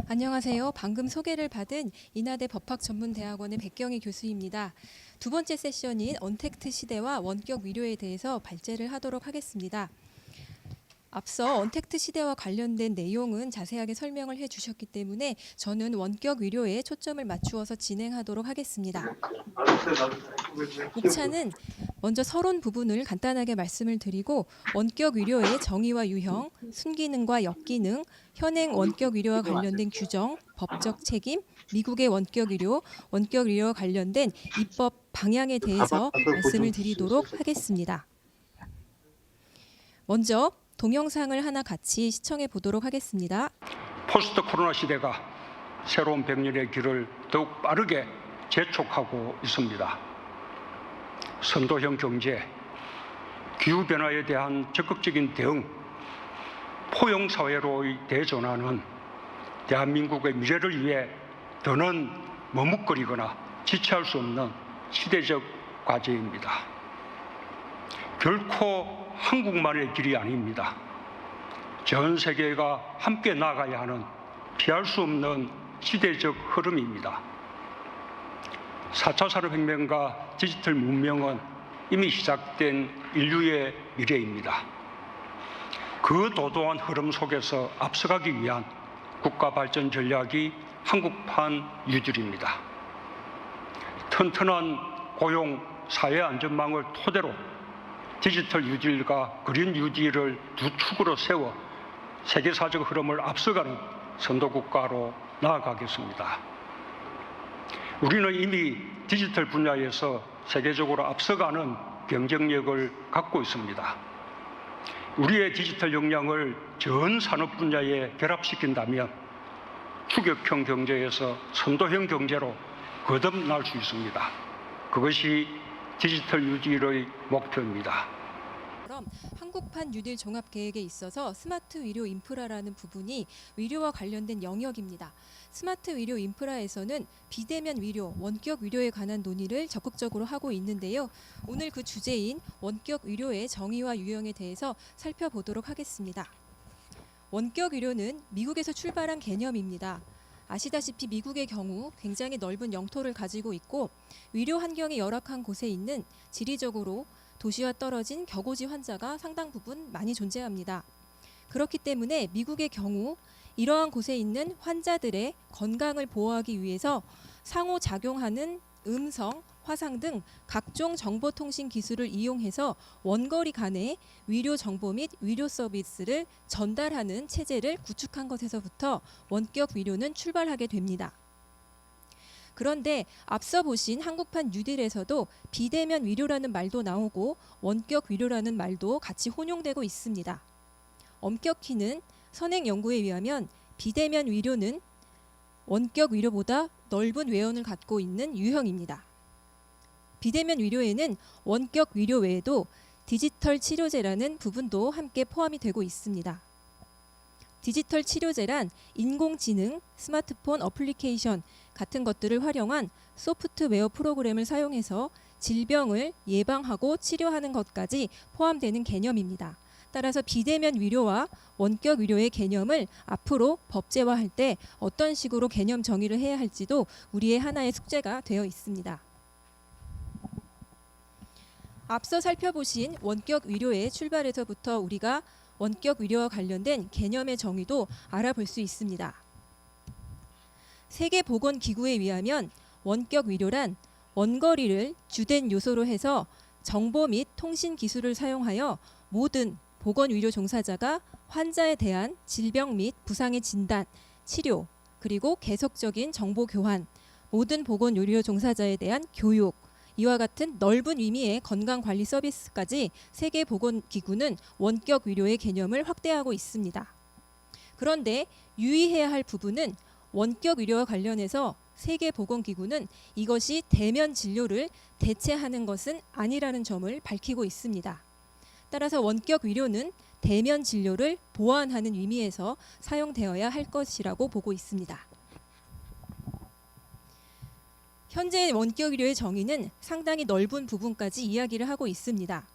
안녕하세요. 방금 소개를 받은 인하대 법학전문대학원의 백경희 교수입니다. 두 번째 세션인 언택트 시대와 원격 위료에 대해서 발제를 하도록 하겠습니다. 앞서 언택트 시대와 관련된 내용은 자세하게 설명을 해주셨기 때문에 저는 원격 위료에 초점을 맞추어서 진행하도록 하겠습니다. 목차는 먼저 서론 부분을 간단하게 말씀을 드리고 원격 위료의 정의와 유형, 순기능과 역기능, 현행 원격 위료와 관련된 규정, 법적 책임, 미국의 원격 위료와 관련된 입법 방향에 대해서 말씀을 드리도록 하겠습니다. 먼저 동영상을 하나 같이 시청해 보도록 하겠습니다. 포스트 코로나 시대가 새로운 100년의 길을 더욱 빠르게 재촉하고 있습니다. 선도형 경제, 기후변화에 대한 적극적인 대응, 포용사회로의 대전환은 대한민국의 미래를 위해 더는 머뭇거리거나 지체할 수 없는 시대적 과제입니다. 결코 한국만의 길이 아닙니다. 전 세계가 함께 나아가야 하는 피할 수 없는 시대적 흐름입니다. 4차 산업혁명과 디지털 문명은 이미 시작된 인류의 미래입니다. 그 도도한 흐름 속에서 앞서가기 위한 국가 발전 전략이 한국판 뉴딜입니다. 튼튼한 고용, 사회 안전망을 토대로 디지털 뉴딜과 그린 뉴딜을 두 축으로 세워 세계사적 흐름을 앞서가는 선도국가로 나아가겠습니다. 우리는 이미 디지털 분야에서 세계적으로 앞서가는 경쟁력을 갖고 있습니다. 우리의 디지털 역량을 전 산업 분야에 결합시킨다면 추격형 경제에서 선도형 경제로 거듭날 수 있습니다. 그것이 디지털 뉴딜의 목표입니다. 그럼 한국판 뉴딜 종합계획에 있어서 스마트 의료 인프라라는 부분이 의료와 관련된 영역입니다. 스마트 의료 인프라에서는 비대면 의료, 원격 의료에 관한 논의를 적극적으로 하고 있는데요. 오늘 그 주제인 원격 의료의 정의와 유형에 대해서 살펴보도록 하겠습니다. 원격 의료는 미국에서 출발한 개념입니다. 아시다시피 미국의 경우 굉장히 넓은 영토를 가지고 있고 의료 환경이 열악한 곳에 있는 지리적으로 도시와 떨어진 격오지 환자가 상당 부분 많이 존재합니다. 그렇기 때문에 미국의 경우 이러한 곳에 있는 환자들의 건강을 보호하기 위해서 상호작용하는 음성, 화상 등 각종 정보통신 기술을 이용해서 원거리 간의 의료 정보 및 의료 서비스를 전달하는 체제를 구축한 것에서부터 원격 의료는 출발하게 됩니다. 그런데 앞서 보신 한국판 뉴딜에서도 비대면 의료라는 말도 나오고 원격 의료라는 말도 같이 혼용되고 있습니다. 엄격히는 선행 연구에 의하면 비대면 의료는 원격 의료보다 넓은 외연을 갖고 있는 유형입니다. 비대면 의료에는 원격 의료 외에도 디지털 치료제라는 부분도 함께 포함이 되고 있습니다. 디지털 치료제란 인공지능, 스마트폰 어플리케이션 같은 것들을 활용한 소프트웨어 프로그램을 사용해서 질병을 예방하고 치료하는 것까지 포함되는 개념입니다. 따라서 비대면 의료와 원격 의료의 개념을 앞으로 법제화할 때 어떤 식으로 개념 정의를 해야 할지도 우리의 하나의 숙제가 되어 있습니다. 앞서 살펴보신 원격 의료의 출발에서부터 우리가 원격 의료와 관련된 개념의 정의도 알아볼 수 있습니다. 세계보건기구에 의하면 원격 의료란 원거리를 주된 요소로 해서 정보 및 통신 기술을 사용하여 모든 보건의료 종사자가 환자에 대한 질병 및 부상의 진단, 치료, 그리고 계속적인 정보 교환, 모든 보건의료 종사자에 대한 교육, 이와 같은 넓은 의미의 건강관리 서비스까지 세계보건기구는 원격 의료의 개념을 확대하고 있습니다. 그런데 유의해야 할 부분은 원격 의료와 관련해서 세계보건기구는 이것이 대면 진료를 대체하는 것은 아니라는 점을 밝히고 있습니다. 따라서 원격 의료는 대면 진료를 보완하는 의미에서 사용되어야 할 것이라고 보고 있습니다. 현재 원격 의료의 정의는 상당히 넓은 부분까지 이야기를 하고 있습니다.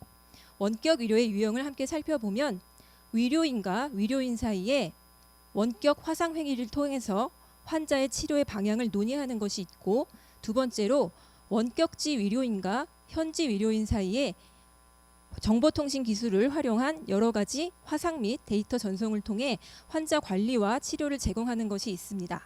원격 의료의 유형을 함께 살펴보면 의료인과 의료인 사이에 원격 화상 회의를 통해서 환자의 치료의 방향을 논의하는 것이 있고, 두 번째로 원격지 의료인과 현지 의료인 사이에 정보통신 기술을 활용한 여러 가지 화상 및 데이터 전송을 통해 환자 관리와 치료를 제공하는 것이 있습니다.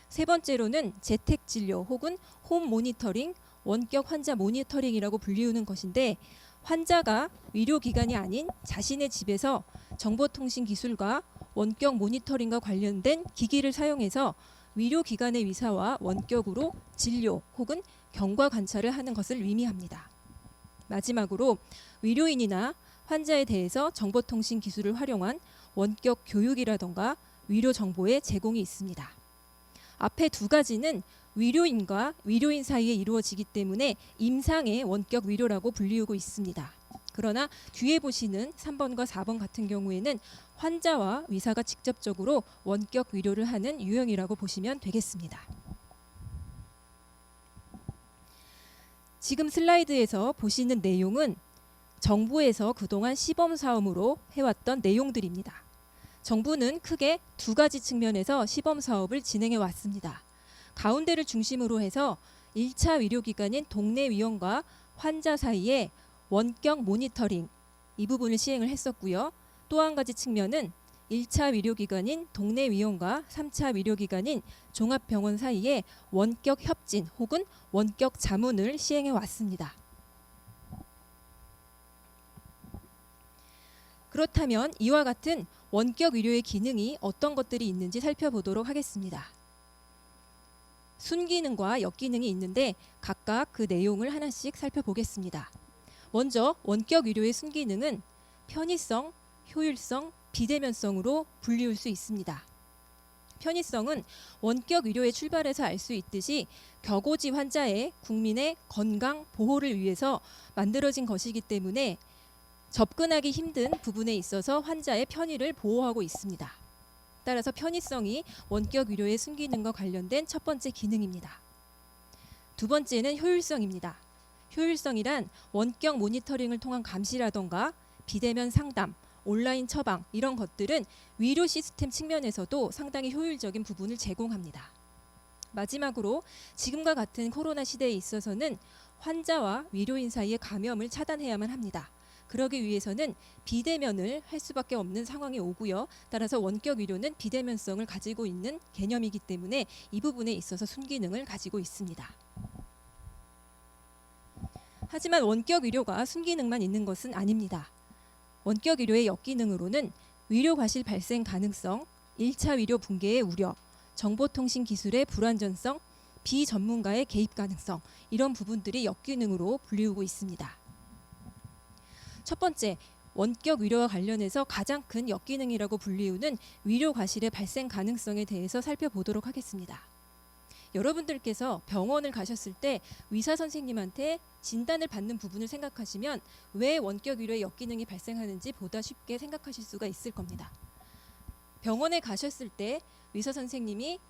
세 번째로는 재택 진료 혹은 홈 모니터링, 원격 환자 모니터링이라고 불리우는 것인데, 환자가 의료기관이 아닌 자신의 집에서 정보통신 기술과 원격 모니터링과 관련된 기기를 사용해서 의료기관의 의사와 원격으로 진료 혹은 경과 관찰을 하는 것을 의미합니다. 마지막으로 의료인이나 환자에 대해서 정보통신 기술을 활용한 원격 교육이라던가 의료 정보의 제공이 있습니다. 앞에 두 가지는 의료인과 의료인 사이에 이루어지기 때문에 임상의 원격 의료라고 불리우고 있습니다. 그러나 뒤에 보시는 3번과 4번 같은 경우에는 환자와 의사가 직접적으로 원격 의료를 하는 유형이라고 보시면 되겠습니다. 지금 슬라이드에서 보시는 내용은 정부에서 그동안 시범 사업으로 해왔던 내용들입니다. 정부는 크게 두 가지 측면에서 시범 사업을 진행해 왔습니다. 가운데를 중심으로 해서 1차 의료기관인 동네위원과 환자 사이에 원격 모니터링, 이 부분을 시행을 했었고요. 또 한 가지 측면은 1차 의료기관인 동네위원과 3차 의료기관인 종합병원 사이에 원격 협진 혹은 원격 자문을 시행해 왔습니다. 그렇다면 이와 같은 원격 의료의 기능이 어떤 것들이 있는지 살펴보도록 하겠습니다. 순기능과 역기능이 있는데 각각 그 내용을 하나씩 살펴보겠습니다. 먼저 원격 의료의 순기능은 편의성, 효율성, 비대면성으로 분리할 수 있습니다. 편의성은 원격 의료의 출발에서 알 수 있듯이 격오지 환자의 국민의 건강 보호를 위해서 만들어진 것이기 때문에 접근하기 힘든 부분에 있어서 환자의 편의를 보호하고 있습니다. 따라서 편의성이 원격 의료의 순기능과 관련된 첫 번째 기능입니다. 두 번째는 효율성입니다. 효율성이란 원격 모니터링을 통한 감시라던가 비대면 상담, 온라인 처방 이런 것들은 의료 시스템 측면에서도 상당히 효율적인 부분을 제공합니다. 마지막으로 지금과 같은 코로나 시대에 있어서는 환자와 의료인 사이의 감염을 차단해야만 합니다. 그러기 위해서는 비대면을 할 수밖에 없는 상황이 오고요. 따라서 원격 의료는 비대면성을 가지고 있는 개념이기 때문에 이 부분에 있어서 순기능을 가지고 있습니다. 하지만 원격 의료가 순기능만 있는 것은 아닙니다. 원격 의료의 역기능으로는 의료 과실 발생 가능성, 1차 의료 붕괴의 우려, 정보통신 기술의 불완전성, 비전문가의 개입 가능성 이런 부분들이 역기능으로 불리우고 있습니다. 첫 번째, 원격 의료와 관련해서 가장 큰 역기능이라고 불리우는 의료 과실의 발생 가능성에 대해서 살펴보도록 하겠습니다. 여러분들께서 병원을 가셨을 때 의사 선생님한테 진단을 받는 부분을 생각하시면 왜 원격 의료의 역기능이 발생하는지 보다 쉽게 생각하실 수가 있을 겁니다. 병원에 가셨을 때 의사 선생님이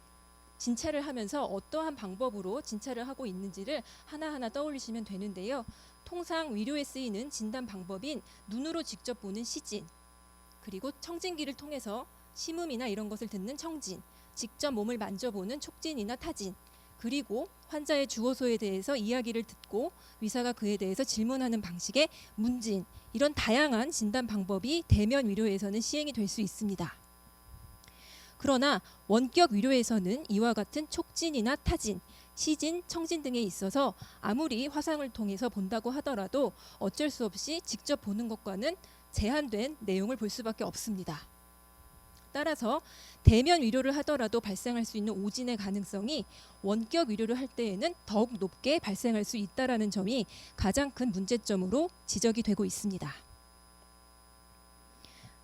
진찰을 하면서 어떠한 방법으로 진찰을 하고 있는지를 하나하나 떠올리시면 되는데요. 통상 의료에 쓰이는 진단 방법인 눈으로 직접 보는 시진, 그리고 청진기를 통해서 심음이나 이런 것을 듣는 청진, 직접 몸을 만져보는 촉진이나 타진, 그리고 환자의 주어소에 대해서 이야기를 듣고 의사가 그에 대해서 질문하는 방식의 문진, 이런 다양한 진단 방법이 대면 의료에서는 시행이 될 수 있습니다. 그러나 원격 의료에서는 이와 같은 촉진이나 타진, 시진, 청진 등에 있어서 아무리 화상을 통해서 본다고 하더라도 어쩔 수 없이 직접 보는 것과는 제한된 내용을 볼 수밖에 없습니다. 따라서 대면 의료를 하더라도 발생할 수 있는 오진의 가능성이 원격 의료를 할 때에는 더욱 높게 발생할 수 있다는 점이 가장 큰 문제점으로 지적이 되고 있습니다.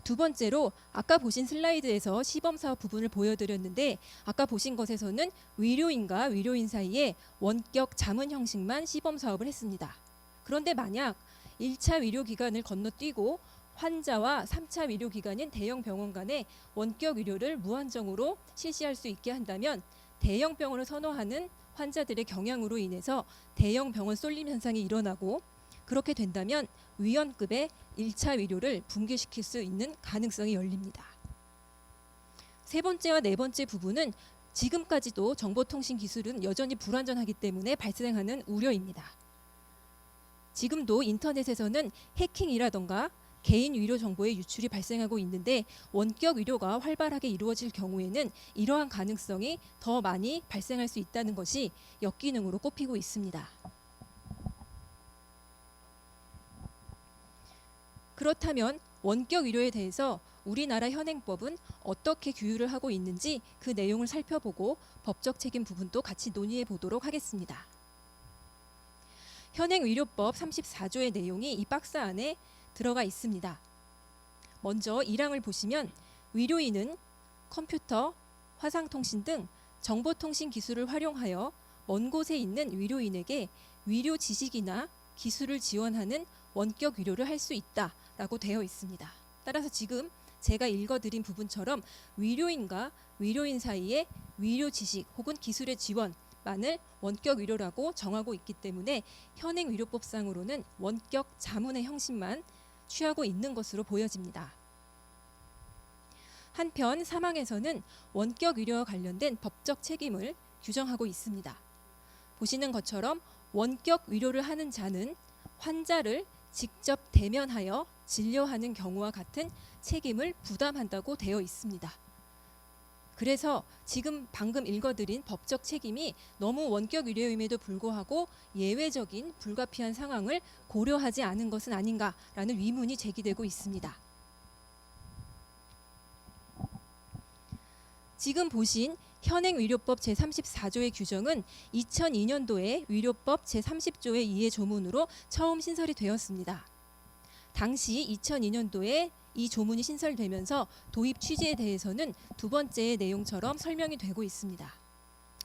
두 번째로 아까 보신 슬라이드에서 시범사업 부분을 보여드렸는데 아까 보신 것에서는 의료인과 의료인 사이에 원격 자문 형식만 시범사업을 했습니다. 그런데 만약 1차 의료기관을 건너뛰고 환자와 3차 의료기관인 대형 병원 간의 원격 의료를 무한정으로 실시할 수 있게 한다면 대형 병원을 선호하는 환자들의 경향으로 인해서 대형 병원 쏠림 현상이 일어나고 그렇게 된다면 위원급의 1차 의료를 붕괴시킬 수 있는 가능성이 열립니다. 세 번째와 네 번째 부분은 지금까지도 정보통신 기술은 여전히 불완전하기 때문에 발생하는 우려입니다. 지금도 인터넷에서는 해킹이라던가 개인 위료 정보의 유출이 발생하고 있는데 원격 위료가 활발하게 이루어질 경우에는 이러한 가능성이 더 많이 발생할 수 있다는 것이 역기능으로 꼽히고 있습니다. 그렇다면 원격 위료에 대해서 우리나라 현행법은 어떻게 규율을 하고 있는지 그 내용을 살펴보고 법적 책임 부분도 같이 논의해 보도록 하겠습니다. 현행의료법 34조의 내용이 이 박스 안에 들어가 있습니다. 먼저 1항을 보시면 의료인은 컴퓨터, 화상통신 등 정보통신 기술을 활용하여 먼 곳에 있는 의료인에게 의료 지식이나 기술을 지원하는 원격 위료를 할 수 있다라고 되어 있습니다. 따라서 지금 제가 읽어드린 부분처럼 의료인과 의료인 사이에 의료 지식 혹은 기술의 지원만을 원격 위료라고 정하고 있기 때문에 현행 의료법상으로는 원격 자문의 형식만 취하고 있는 것으로 보여집니다. 한편 사망에서는 원격 의료와 관련된 법적 책임을 규정하고 있습니다. 보시는 것처럼 원격 의료를 하는 자는 환자를 직접 대면하여 진료하는 경우와 같은 책임을 부담한다고 되어 있습니다. 그래서 지금 방금 읽어드린 법적 책임이 너무 원격 의료임에도 불구하고 예외적인 불가피한 상황을 고려하지 않은 것은 아닌가라는 의문이 제기되고 있습니다. 지금 보신 현행의료법 제34조의 규정은 2002년도에 의료법 제30조의 2의 조문으로 처음 신설이 되었습니다. 당시 2002년도에 이 조문이 신설되면서 도입 취지에 대해서는 두 번째의 내용처럼 설명이 되고 있습니다.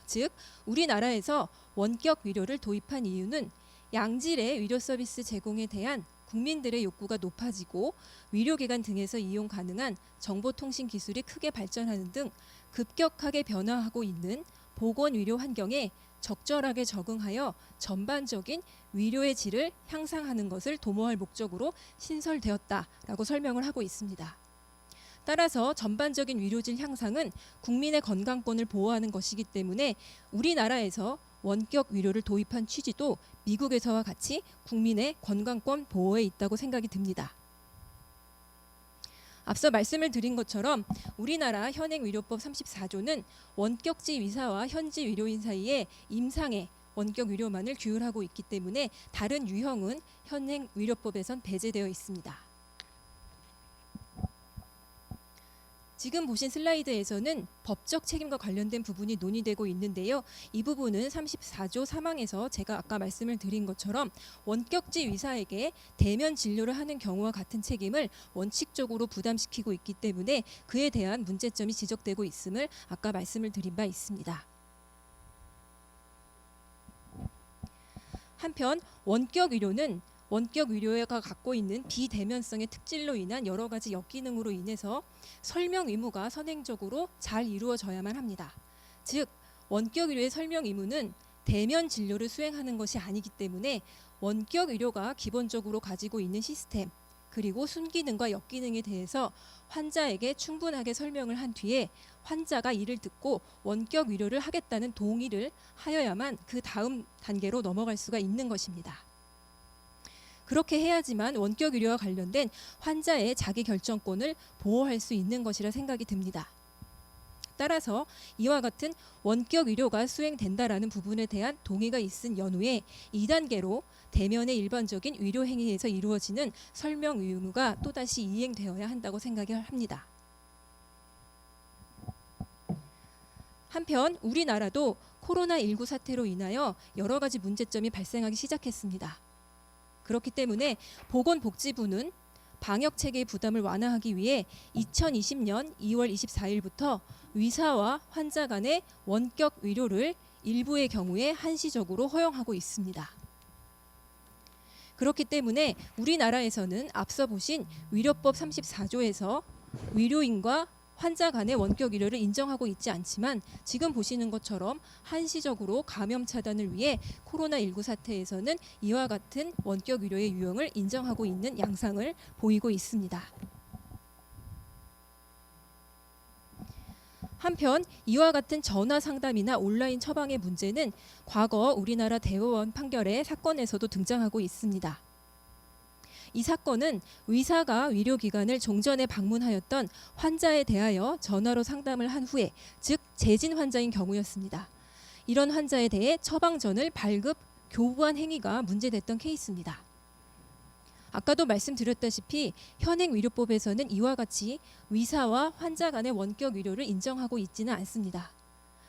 즉, 우리나라에서 원격 의료를 도입한 이유는 양질의 의료 서비스 제공에 대한 국민들의 욕구가 높아지고 의료기관 등에서 이용 가능한 정보통신 기술이 크게 발전하는 등 급격하게 변화하고 있는 보건의료 환경에 적절하게 적응하여 전반적인 의료의 질을 향상하는 것을 도모할 목적으로 신설되었다라고 설명을 하고 있습니다. 따라서 전반적인 의료질 향상은 국민의 건강권을 보호하는 것이기 때문에 우리나라에서 원격 의료를 도입한 취지도 미국에서와 같이 국민의 건강권 보호에 있다고 생각이 듭니다. 앞서 말씀을 드린 것처럼 우리나라 현행의료법 34조는 원격지 의사와 현지 의료인 사이에 임상의 원격 의료만을 규율하고 있기 때문에 다른 유형은 현행의료법에선 배제되어 있습니다. 지금 보신 슬라이드에서는 법적 책임과 관련된 부분이 논의되고 있는데요. 이 부분은 34조 3항에서 제가 아까 말씀을 드린 것처럼 원격지 의사에게 대면 진료를 하는 경우와 같은 책임을 원칙적으로 부담시키고 있기 때문에 그에 대한 문제점이 지적되고 있음을 아까 말씀을 드린 바 있습니다. 한편 원격 의료는 원격 의료가 갖고 있는 비대면성의 특질로 인한 여러 가지 역기능으로 인해서 설명 의무가 선행적으로 잘 이루어져야만 합니다. 즉, 원격 의료의 설명 의무는 대면 진료를 수행하는 것이 아니기 때문에 원격 의료가 기본적으로 가지고 있는 시스템 그리고 순기능과 역기능에 대해서 환자에게 충분하게 설명을 한 뒤에 환자가 이를 듣고 원격 의료를 하겠다는 동의를 하여야만 그 다음 단계로 넘어갈 수가 있는 것입니다. 그렇게 해야지만 원격 의료와 관련된 환자의 자기 결정권을 보호할 수 있는 것이라 생각이 듭니다. 따라서 이와 같은 원격 의료가 수행된다라는 부분에 대한 동의가 있은 연후에 2단계로 대면의 일반적인 의료 행위에서 이루어지는 설명 의무가 또다시 이행되어야 한다고 생각을 합니다. 한편 우리나라도 코로나19 사태로 인하여 여러 가지 문제점이 발생하기 시작했습니다. 그렇기 때문에 보건복지부는 방역체계의 부담을 완화하기 위해 2020년 2월 24일부터 의사와 환자 간의 원격 의료를 일부의 경우에 한시적으로 허용하고 있습니다. 그렇기 때문에 우리나라에서는 앞서 보신 의료법 34조에서 의료인과 환자 간의 원격 의료를 인정하고 있지 않지만 지금 보시는 것처럼 한시적으로 감염 차단을 위해 코로나19 사태에서는 이와 같은 원격 의료의 유형을 인정하고 있는 양상을 보이고 있습니다. 한편 이와 같은 전화 상담이나 온라인 처방의 문제는 과거 우리나라 대법원 판결의 사건에서도 등장하고 있습니다. 이 사건은 의사가 의료기관을 종전에 방문하였던 환자에 대하여 전화로 상담을 한 후에, 즉 재진 환자인 경우였습니다. 이런 환자에 대해 처방전을 발급, 교부한 행위가 문제됐던 케이스입니다. 아까도 말씀드렸다시피 현행의료법에서는 이와 같이 의사와 환자 간의 원격 의료를 인정하고 있지는 않습니다.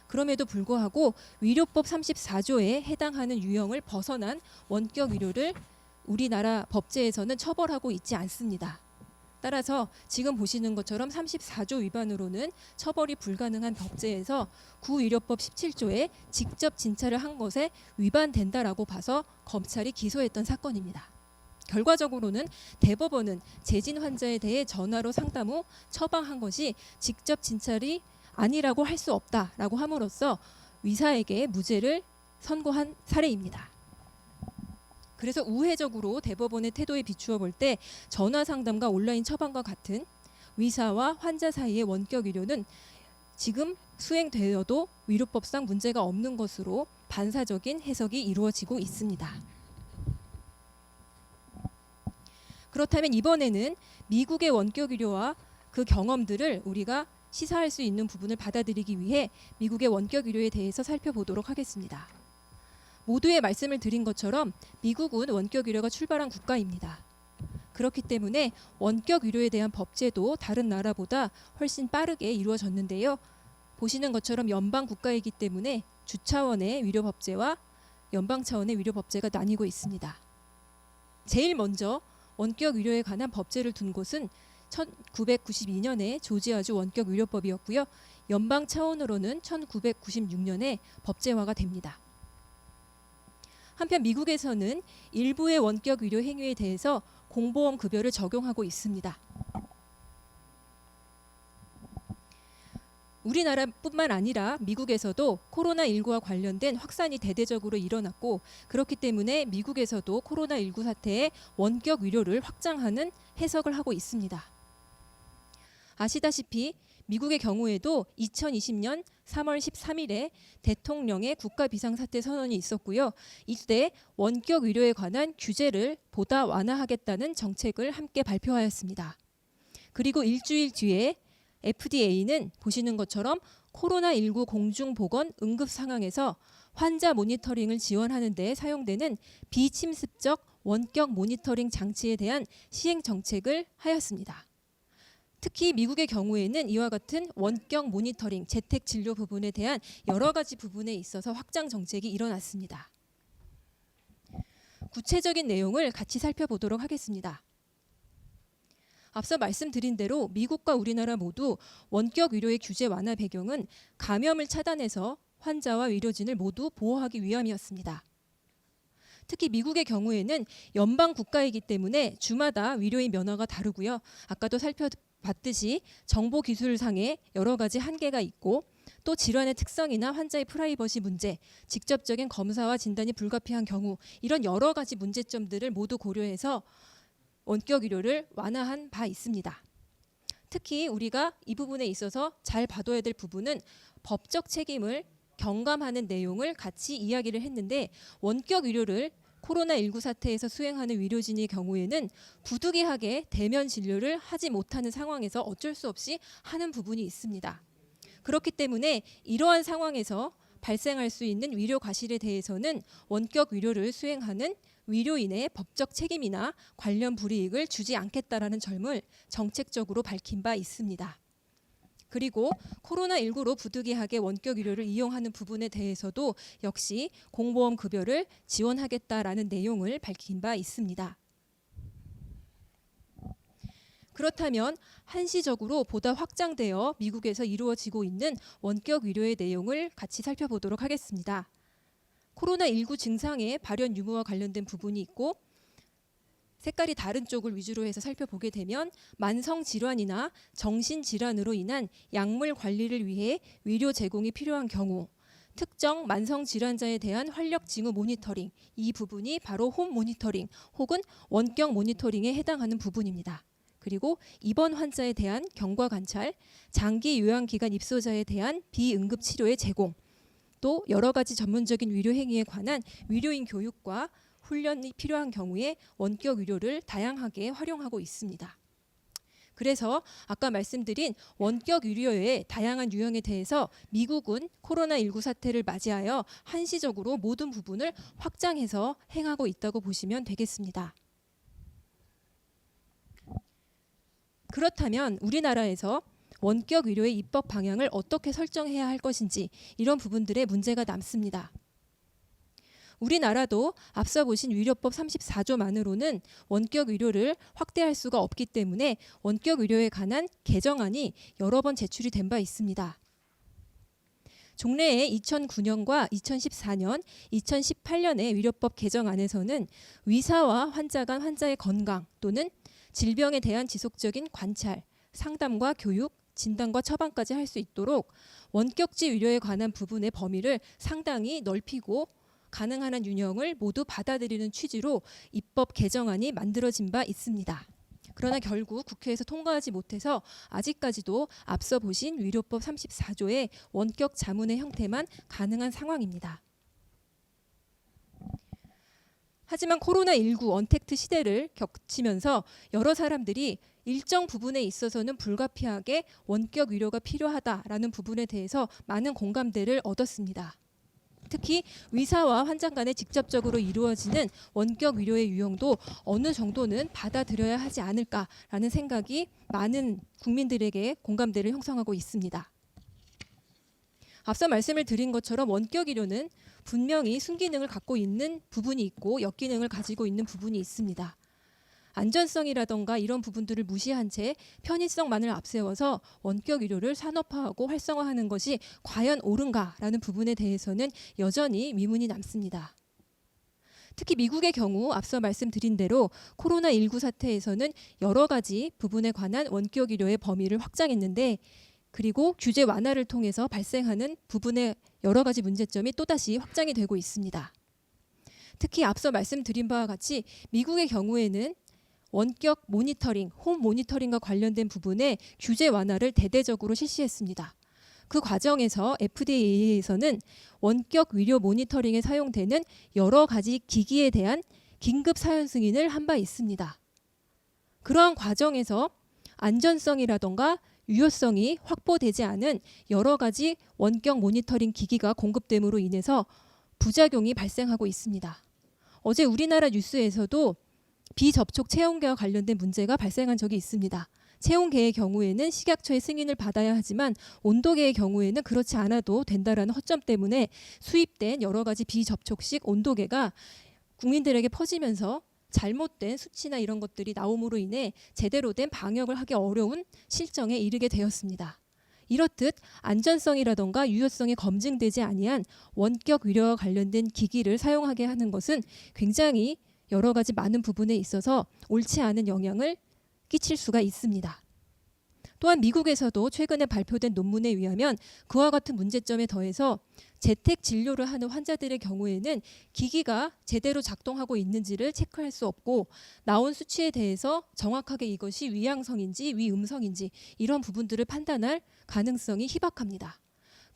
그럼에도 불구하고 의료법 34조에 해당하는 유형을 벗어난 원격 의료를 우리나라 법제에서는 처벌하고 있지 않습니다. 따라서 지금 보시는 것처럼 34조 위반으로는 처벌이 불가능한 법제에서 구의료법 17조에 직접 진찰을 한 것에 위반된다라고 봐서 검찰이 기소했던 사건입니다. 결과적으로는 대법원은 재진 환자에 대해 전화로 상담 후 처방한 것이 직접 진찰이 아니라고 할 수 없다라고 함으로써 의사에게 무죄를 선고한 사례입니다. 그래서 우회적으로 대법원의 태도에 비추어 볼 때 전화 상담과 온라인 처방과 같은 의사와 환자 사이의 원격 의료는 지금 수행되어도 의료법상 문제가 없는 것으로 반사적인 해석이 이루어지고 있습니다. 그렇다면 이번에는 미국의 원격 의료와 그 경험들을 우리가 시사할 수 있는 부분을 받아들이기 위해 미국의 원격 의료에 대해서 살펴보도록 하겠습니다. 모두의 말씀을 드린 것처럼 미국은 원격 의료가 출발한 국가입니다. 그렇기 때문에 원격 의료에 대한 법제도 다른 나라보다 훨씬 빠르게 이루어졌는데요. 보시는 것처럼 연방 국가이기 때문에 주 차원의 의료 법제와 연방 차원의 의료 법제가 나뉘고 있습니다. 제일 먼저 원격 의료에 관한 법제를 둔 곳은 1992년에 조지아주 원격 의료법이었고요. 연방 차원으로는 1996년에 법제화가 됩니다. 한편 미국에서는 일부의 원격 의료 행위에 대해서 공보험 급여를 적용하고 있습니다. 우리나라뿐만 아니라 미국에서도 코로나19와 관련된 확산이 대대적으로 일어났고, 그렇기 때문에 미국에서도 코로나19 사태에 원격 의료를 확장하는 해석을 하고 있습니다. 아시다시피 미국의 경우에도 2020년 3월 13일에 대통령의 국가 비상사태 선언이 있었고요. 이때 원격 의료에 관한 규제를 보다 완화하겠다는 정책을 함께 발표하였습니다. 그리고 일주일 뒤에 FDA는 보시는 것처럼 코로나19 공중보건 응급 상황에서 환자 모니터링을 지원하는 데 사용되는 비침습적 원격 모니터링 장치에 대한 시행 정책을 하였습니다. 특히 미국의 경우에는 이와 같은 원격 모니터링, 재택 진료 부분에 대한 여러 가지 부분에 있어서 확장 정책이 일어났습니다. 구체적인 내용을 같이 살펴보도록 하겠습니다. 앞서 말씀드린 대로 미국과 우리나라 모두 원격 의료의 규제 완화 배경은 감염을 차단해서 환자와 의료진을 모두 보호하기 위함이었습니다. 특히 미국의 경우에는 연방 국가이기 때문에 주마다 의료인 면허가 다르고요. 아까도 살펴봤듯이 정보 기술상의 여러 가지 한계가 있고, 또 질환의 특성이나 환자의 프라이버시 문제, 직접적인 검사와 진단이 불가피한 경우, 이런 여러 가지 문제점들을 모두 고려해서 원격 의료를 완화한 바 있습니다. 특히 우리가 이 부분에 있어서 잘 봐둬야 될 부분은 법적 책임을 경감하는 내용을 같이 이야기를 했는데, 원격 의료를 코로나19 사태에서 수행하는 의료진의 경우에는 부득이하게 대면 진료를 하지 못하는 상황에서 어쩔 수 없이 하는 부분이 있습니다. 그렇기 때문에 이러한 상황에서 발생할 수 있는 의료 과실에 대해서는 원격 의료를 수행하는 의료인의 법적 책임이나 관련 불이익을 주지 않겠다라는 점을 정책적으로 밝힌 바 있습니다. 그리고 코로나19로 부득이하게 원격 의료를 이용하는 부분에 대해서도 역시 공보험 급여를 지원하겠다라는 내용을 밝힌 바 있습니다. 그렇다면 한시적으로 보다 확장되어 미국에서 이루어지고 있는 원격 의료의 내용을 같이 살펴보도록 하겠습니다. 코로나19 증상의 발현 유무와 관련된 부분이 있고, 색깔이 다른 쪽을 위주로 해서 살펴보게 되면 만성 질환이나 정신 질환으로 인한 약물 관리를 위해 의료 제공이 필요한 경우, 특정 만성 질환자에 대한 활력 징후 모니터링, 이 부분이 바로 홈 모니터링 혹은 원격 모니터링에 해당하는 부분입니다. 그리고 입원 환자에 대한 경과 관찰, 장기 요양 기간 입소자에 대한 비응급 치료의 제공, 또 여러 가지 전문적인 의료 행위에 관한 의료인 교육과 훈련이 필요한 경우에 원격 의료를 다양하게 활용하고 있습니다. 그래서 아까 말씀드린 원격 의료의 다양한 유형에 대해서 미국은 코로나19 사태를 맞이하여 한시적으로 모든 부분을 확장해서 행하고 있다고 보시면 되겠습니다. 그렇다면 우리나라에서 원격 의료의 입법 방향을 어떻게 설정해야 할 것인지 이런 부분들에 문제가 남습니다. 우리나라도 앞서 보신 의료법 34조만으로는 원격 의료를 확대할 수가 없기 때문에 원격 의료에 관한 개정안이 여러 번 제출이 된 바 있습니다. 종래에 2009년과 2014년, 2018년의 의료법 개정안에서는 의사와 환자 간 환자의 건강 또는 질병에 대한 지속적인 관찰, 상담과 교육, 진단과 처방까지 할 수 있도록 원격지 의료에 관한 부분의 범위를 상당히 넓히고 가능한 한 유형을 모두 받아들이는 취지로 입법 개정안이 만들어진 바 있습니다. 그러나 결국 국회에서 통과하지 못해서 아직까지도 앞서 보신 의료법 34조의 원격 자문의 형태만 가능한 상황입니다. 하지만 코로나19 언택트 시대를 겪으면서 여러 사람들이 일정 부분에 있어서는 불가피하게 원격 의료가 필요하다라는 부분에 대해서 많은 공감대를 얻었습니다. 특히 의사와 환자 간에 직접적으로 이루어지는 원격 의료의 유형도 어느 정도는 받아들여야 하지 않을까라는 생각이 많은 국민들에게 공감대를 형성하고 있습니다. 앞서 말씀을 드린 것처럼 원격 의료는 분명히 순기능을 갖고 있는 부분이 있고 역기능을 가지고 있는 부분이 있습니다. 안전성이라던가 이런 부분들을 무시한 채 편의성만을 앞세워서 원격 의료를 산업화하고 활성화하는 것이 과연 옳은가라는 부분에 대해서는 여전히 미문이 남습니다. 특히 미국의 경우 앞서 말씀드린 대로 코로나19 사태에서는 여러 가지 부분에 관한 원격 의료의 범위를 확장했는데 그리고 규제 완화를 통해서 발생하는 부분의 여러 가지 문제점이 또다시 확장이 되고 있습니다. 특히 앞서 말씀드린 바와 같이 미국의 경우에는 원격 모니터링, 홈 모니터링과 관련된 부분에 규제 완화를 대대적으로 실시했습니다. 그 과정에서 FDA에서는 원격 의료 모니터링에 사용되는 여러 가지 기기에 대한 긴급 사용 승인을 한 바 있습니다. 그러한 과정에서 안전성이라던가 유효성이 확보되지 않은 여러 가지 원격 모니터링 기기가 공급됨으로 인해서 부작용이 발생하고 있습니다. 어제 우리나라 뉴스에서도 비접촉 체온계와 관련된 문제가 발생한 적이 있습니다. 체온계의 경우에는 식약처의 승인을 받아야 하지만 온도계의 경우에는 그렇지 않아도 된다라는 허점 때문에 수입된 여러 가지 비접촉식 온도계가 국민들에게 퍼지면서 잘못된 수치나 이런 것들이 나옴으로 인해 제대로 된 방역을 하기 어려운 실정에 이르게 되었습니다. 이렇듯 안전성이라던가 유효성이 검증되지 아니한 원격 의료와 관련된 기기를 사용하게 하는 것은 굉장히 여러 가지 많은 부분에 있어서 옳지 않은 영향을 끼칠 수가 있습니다. 또한 미국에서도 최근에 발표된 논문에 의하면 그와 같은 문제점에 더해서 재택 진료를 하는 환자들의 경우에는 기기가 제대로 작동하고 있는지를 체크할 수 없고 나온 수치에 대해서 정확하게 이것이 위양성인지 위음성인지 이런 부분들을 판단할 가능성이 희박합니다.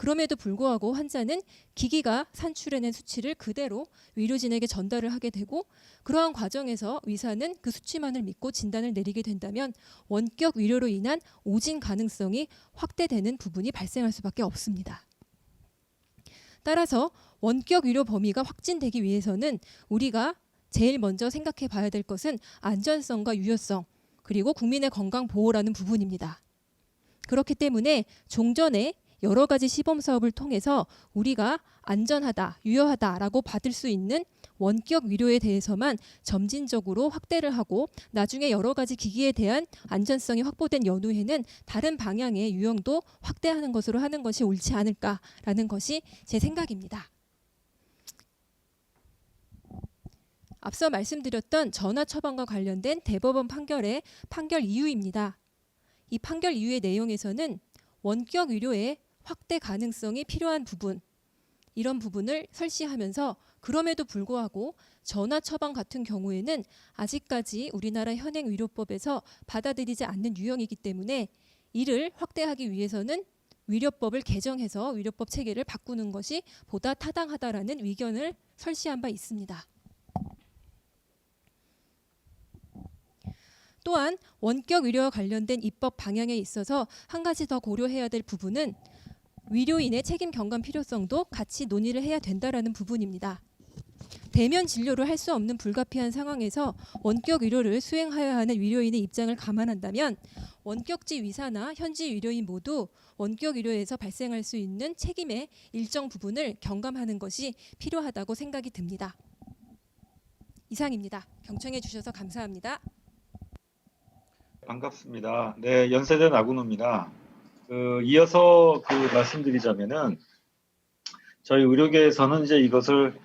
그럼에도 불구하고 환자는 기기가 산출해낸 수치를 그대로 의료진에게 전달을 하게 되고 그러한 과정에서 의사는 그 수치만을 믿고 진단을 내리게 된다면 원격 의료로 인한 오진 가능성이 확대되는 부분이 발생할 수밖에 없습니다. 따라서 원격 의료 범위가 확진되기 위해서는 우리가 제일 먼저 생각해 봐야 될 것은 안전성과 유효성 그리고 국민의 건강 보호라는 부분입니다. 그렇기 때문에 종전에 여러 가지 시범 사업을 통해서 우리가 안전하다, 유효하다라고 받을 수 있는 원격 의료에 대해서만 점진적으로 확대를 하고 나중에 여러 가지 기기에 대한 안전성이 확보된 연후에는 다른 방향의 유형도 확대하는 것으로 하는 것이 옳지 않을까라는 것이 제 생각입니다. 앞서 말씀드렸던 전화 처방과 관련된 대법원 판결의 판결 이유입니다. 이 판결 이유의 내용에서는 원격 의료의 확대 가능성이 필요한 부분 이런 부분을 설시하면서 그럼에도 불구하고 전화 처방 같은 경우에는 아직까지 우리나라 현행 의료법에서 받아들이지 않는 유형이기 때문에 이를 확대하기 위해서는 의료법을 개정해서 의료법 체계를 바꾸는 것이 보다 타당하다라는 의견을 설시한 바 있습니다. 또한 원격 의료와 관련된 입법 방향에 있어서 한 가지 더 고려해야 될 부분은 의료인의 책임 경감 필요성도 같이 논의를 해야 된다라는 부분입니다. 대면 진료를 할 수 없는 불가피한 상황에서 원격 의료를 수행하여야 하는 의료인의 입장을 감안한다면 원격지 의사나 현지 의료인 모두 원격 의료에서 발생할 수 있는 책임의 일정 부분을 경감하는 것이 필요하다고 생각이 듭니다. 이상입니다. 경청해 주셔서 감사합니다. 반갑습니다. 네, 연세대 나군호입니다. 이어서 말씀드리자면은 저희 의료계에서는 이제 이것을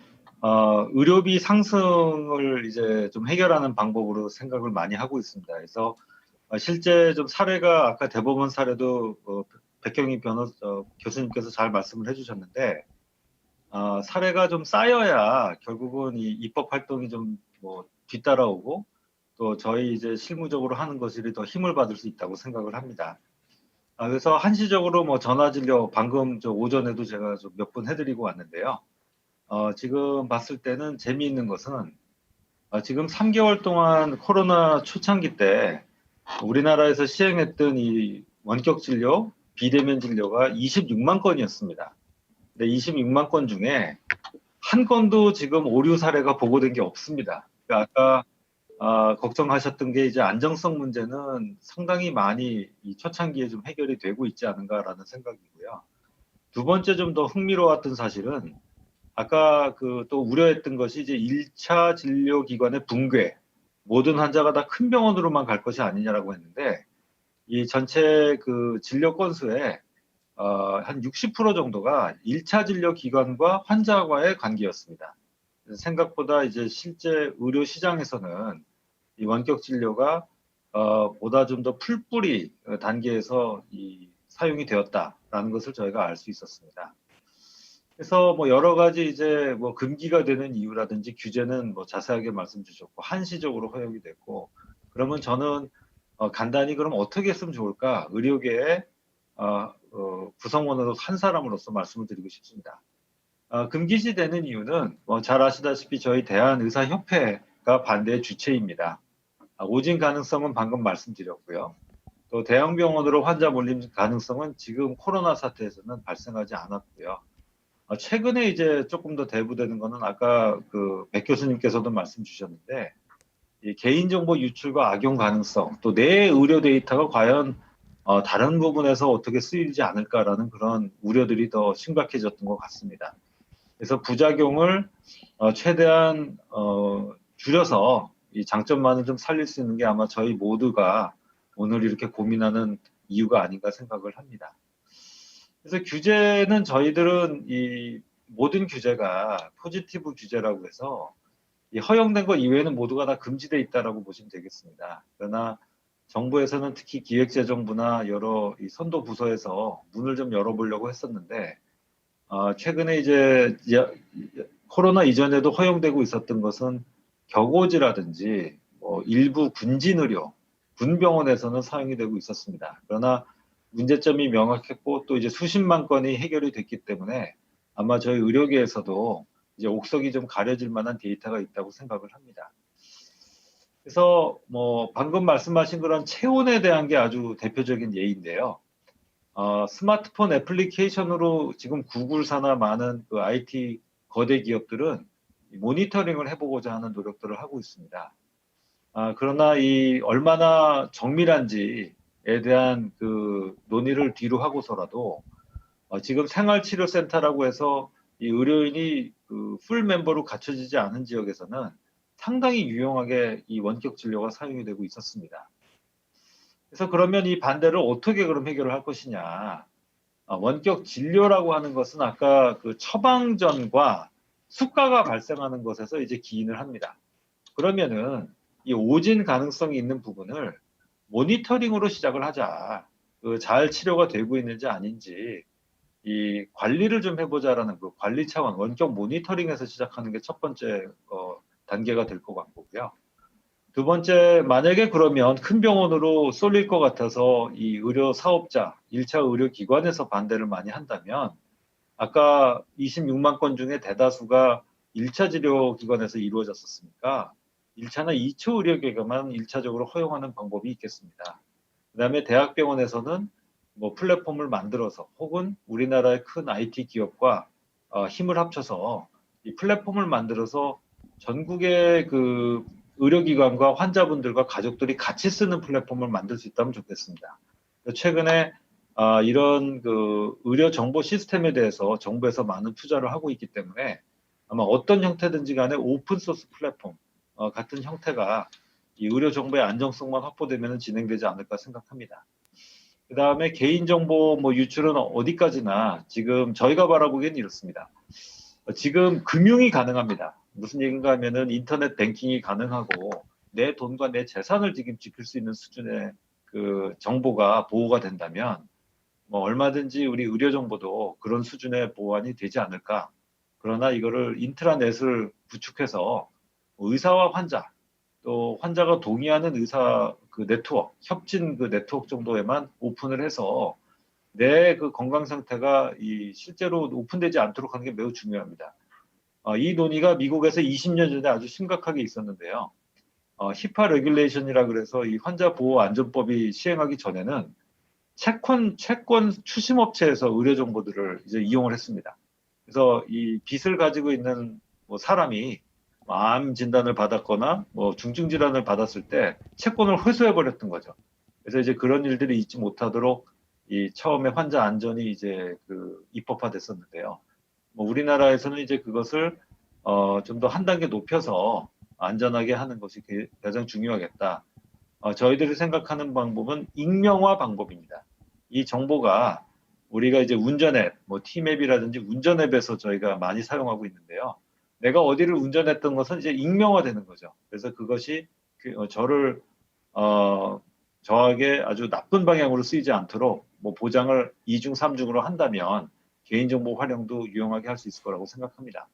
의료비 상승을 이제 좀 해결하는 방법으로 생각을 많이 하고 있습니다. 그래서 실제 좀 사례가 아까 대법원 사례도 백경희 교수님께서 잘 말씀을 해주셨는데 사례가 좀 쌓여야 결국은 이 입법 활동이 좀 뒤따라오고 또 저희 이제 실무적으로 하는 것이 더 힘을 받을 수 있다고 생각을 합니다. 그래서 한시적으로 전화 진료 방금 오전에도 제가 좀 몇 번 해드리고 왔는데요. 지금 봤을 때는 재미있는 것은 지금 3개월 동안 코로나 초창기 때 우리나라에서 시행했던 이 원격 진료, 비대면 진료가 26만 건이었습니다. 근데 26만 건 중에 한 건도 지금 오류 사례가 보고된 게 없습니다. 그러니까 아까 걱정하셨던 게 이제 안정성 문제는 상당히 많이 이 초창기에 좀 해결이 되고 있지 않은가라는 생각이고요. 두 번째 좀 더 흥미로웠던 사실은 아까 또 우려했던 것이 이제 1차 진료기관의 붕괴, 모든 환자가 다 큰 병원으로만 갈 것이 아니냐라고 했는데 이 전체 진료 건수의 한 60% 정도가 1차 진료 기관과 환자와의 관계였습니다. 생각보다 이제 실제 의료 시장에서는 이 원격 진료가 보다 좀 더 풀뿌리 단계에서 이 사용이 되었다라는 것을 저희가 알 수 있었습니다. 그래서 여러 가지 이제 금기가 되는 이유라든지 규제는 자세하게 말씀 주셨고 한시적으로 허용이 됐고 그러면 저는 간단히 그럼 어떻게 했으면 좋을까 의료계의 구성원으로 한 사람으로서 말씀을 드리고 싶습니다. 금기시되는 이유는 잘 아시다시피 저희 대한의사협회가 반대의 주체입니다. 오진 가능성은 방금 말씀드렸고요. 또 대형 병원으로 환자 몰림 가능성은 지금 코로나 사태에서는 발생하지 않았고요. 최근에 이제 조금 더 대두되는 거는 아까 백 교수님께서도 말씀 주셨는데 이 개인정보 유출과 악용 가능성 또 내 의료 데이터가 과연 다른 부분에서 어떻게 쓰이지 않을까라는 그런 우려들이 더 심각해졌던 것 같습니다. 그래서 부작용을 최대한 줄여서 이 장점만을 좀 살릴 수 있는 게 아마 저희 모두가 오늘 이렇게 고민하는 이유가 아닌가 생각을 합니다. 그래서 규제는 저희들은 이 모든 규제가 포지티브 규제라고 해서 이 허용된 것 이외에는 모두가 다 금지돼 있다라고 보시면 되겠습니다. 그러나 정부에서는 특히 기획재정부나 여러 이 선도 부서에서 문을 좀 열어보려고 했었는데 최근에 이제 코로나 이전에도 허용되고 있었던 것은 격오지라든지 일부 군진의료, 군병원에서는 사용이 되고 있었습니다. 그러나 문제점이 명확했고 또 이제 수십만 건이 해결이 됐기 때문에 아마 저희 의료계에서도 이제 옥석이 좀 가려질 만한 데이터가 있다고 생각을 합니다. 그래서 방금 말씀하신 그런 체온에 대한 게 아주 대표적인 예인데요. 스마트폰 애플리케이션으로 지금 구글사나 많은 IT 거대 기업들은 모니터링을 해보고자 하는 노력들을 하고 있습니다. 그러나 이 얼마나 정밀한지에 대한 논의를 뒤로 하고서라도 지금 생활치료센터라고 해서 이 의료인이 풀 멤버로 갖춰지지 않은 지역에서는 상당히 유용하게 이 원격 진료가 사용이 되고 있었습니다. 그래서 그러면 이 반대를 어떻게 그럼 해결을 할 것이냐. 원격 진료라고 하는 것은 아까 처방전과 수가가 발생하는 것에서 이제 기인을 합니다. 그러면은 이 오진 가능성이 있는 부분을 모니터링으로 시작을 하자. 잘 치료가 되고 있는지 아닌지 이 관리를 좀 해보자라는 그 관리 차원, 원격 모니터링에서 시작하는 게 첫 번째 단계가 될 것 같고요. 두 번째, 만약에 그러면 큰 병원으로 쏠릴 것 같아서 이 의료 사업자, 1차 의료기관에서 반대를 많이 한다면 아까 26만 건 중에 대다수가 1차 진료기관에서 이루어졌었으니까 1차나 2차 의료기관만 1차적으로 허용하는 방법이 있겠습니다. 그 다음에 대학병원에서는 뭐 플랫폼을 만들어서 혹은 우리나라의 큰 IT 기업과 힘을 합쳐서 이 플랫폼을 만들어서 전국의 그 의료기관과 환자분들과 가족들이 같이 쓰는 플랫폼을 만들 수 있다면 좋겠습니다. 최근에 이런 그 의료 정보 시스템에 대해서 정부에서 많은 투자를 하고 있기 때문에 아마 어떤 형태든지 간에 오픈 소스 플랫폼 같은 형태가 이 의료 정보의 안정성만 확보되면 진행되지 않을까 생각합니다. 그 다음에 개인정보 뭐 유출은 어디까지나 지금 저희가 바라보기엔 이렇습니다. 지금 금융이 가능합니다. 무슨 얘기인가 하면은 인터넷 뱅킹이 가능하고 내 돈과 내 재산을 지금 지킬 수 있는 수준의 그 정보가 보호가 된다면 뭐 얼마든지 우리 의료 정보도 그런 수준의 보완이 되지 않을까. 그러나 이거를 인트라넷을 구축해서 의사와 환자 또 환자가 동의하는 의사 그 네트워크, 협진 그 네트워크 정도에만 오픈을 해서 내 그 건강 상태가 이 실제로 오픈되지 않도록 하는 게 매우 중요합니다. 이 논의가 미국에서 20년 전에 아주 심각하게 있었는데요. 히파 레귤레이션이라 그래서 이 환자 보호 안전법이 시행하기 전에는 채권 추심 업체에서 의료 정보들을 이제 이용을 했습니다. 그래서 이 빚을 가지고 있는 뭐 사람이 암 진단을 받았거나 뭐 중증 질환을 받았을 때 채권을 회수해 버렸던 거죠. 그래서 이제 그런 일들이 있지 못하도록 이 처음에 환자 안전이 이제 그 입법화됐었는데요. 뭐 우리나라에서는 이제 그것을 좀 더 한 단계 높여서 안전하게 하는 것이 가장 중요하겠다. 저희들이 생각하는 방법은 익명화 방법입니다. 이 정보가 우리가 이제 운전 앱, 뭐 티맵이라든지 운전 앱에서 저희가 많이 사용하고 있는데요. 내가 어디를 운전했던 것은 이제 익명화되는 거죠. 그래서 그것이 저를 저에게 아주 나쁜 방향으로 쓰이지 않도록 뭐 보장을 2중, 3중으로 한다면 개인정보 활용도 유용하게 할 수 있을 거라고 생각합니다.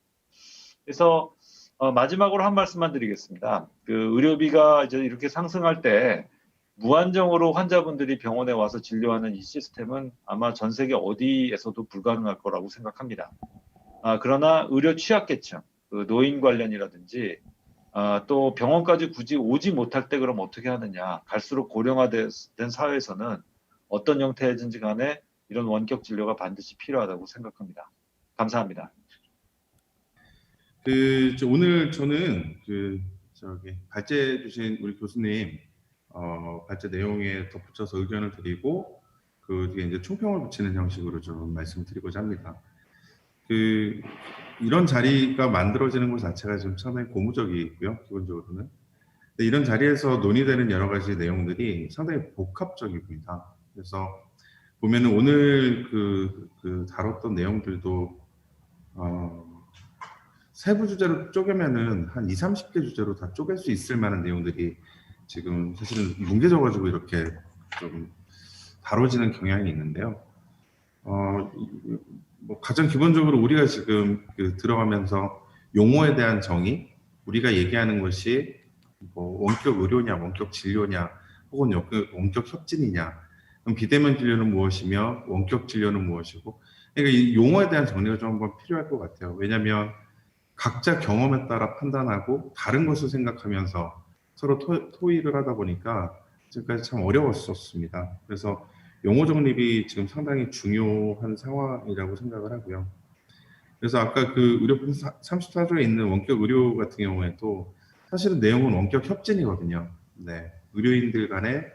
그래서 마지막으로 한 말씀만 드리겠습니다. 그 의료비가 이제 이렇게 상승할 때 무한정으로 환자분들이 병원에 와서 진료하는 이 시스템은 아마 전 세계 어디에서도 불가능할 거라고 생각합니다. 그러나 의료 취약계층, 그 노인 관련이라든지 또 병원까지 굳이 오지 못할 때 그럼 어떻게 하느냐. 갈수록 고령화된 사회에서는 어떤 형태든지 간에 이런 원격 진료가 반드시 필요하다고 생각합니다. 감사합니다. 오늘 저는 발제 주신 우리 교수님 발제 내용에 덧붙여서 의견을 드리고 그 뒤에 이제 총평을 붙이는 형식으로 좀 말씀드리고자 합니다. 이런 자리가 만들어지는 것 자체가 좀 상당히 고무적이고요, 기본적으로는. 근데 이런 자리에서 논의되는 여러 가지 내용들이 상당히 복합적입니다. 그래서 보면은 오늘 다뤘던 내용들도 세부 주제로 쪼개면은 한 20, 30개 주제로 다 쪼갤 수 있을 만한 내용들이 지금 사실은 뭉개져가지고 이렇게 좀 다뤄지는 경향이 있는데요. 뭐 가장 기본적으로 우리가 지금 들어가면서 용어에 대한 정의, 우리가 얘기하는 것이 뭐 원격 의료냐, 원격 진료냐, 혹은 원격 협진이냐, 그럼 비대면 진료는 무엇이며 원격 진료는 무엇이고, 그러니까 이 용어에 대한 정리가 좀 한번 필요할 것 같아요. 왜냐하면 각자 경험에 따라 판단하고 다른 것을 생각하면서 서로 토의를 하다 보니까 지금까지 참 어려웠었습니다. 그래서 용어 정립이 지금 상당히 중요한 상황이라고 생각을 하고요. 그래서 아까 의료법 34조에 있는 원격 의료 같은 경우에도 사실은 내용은 원격 협진이거든요. 네, 의료인들 간의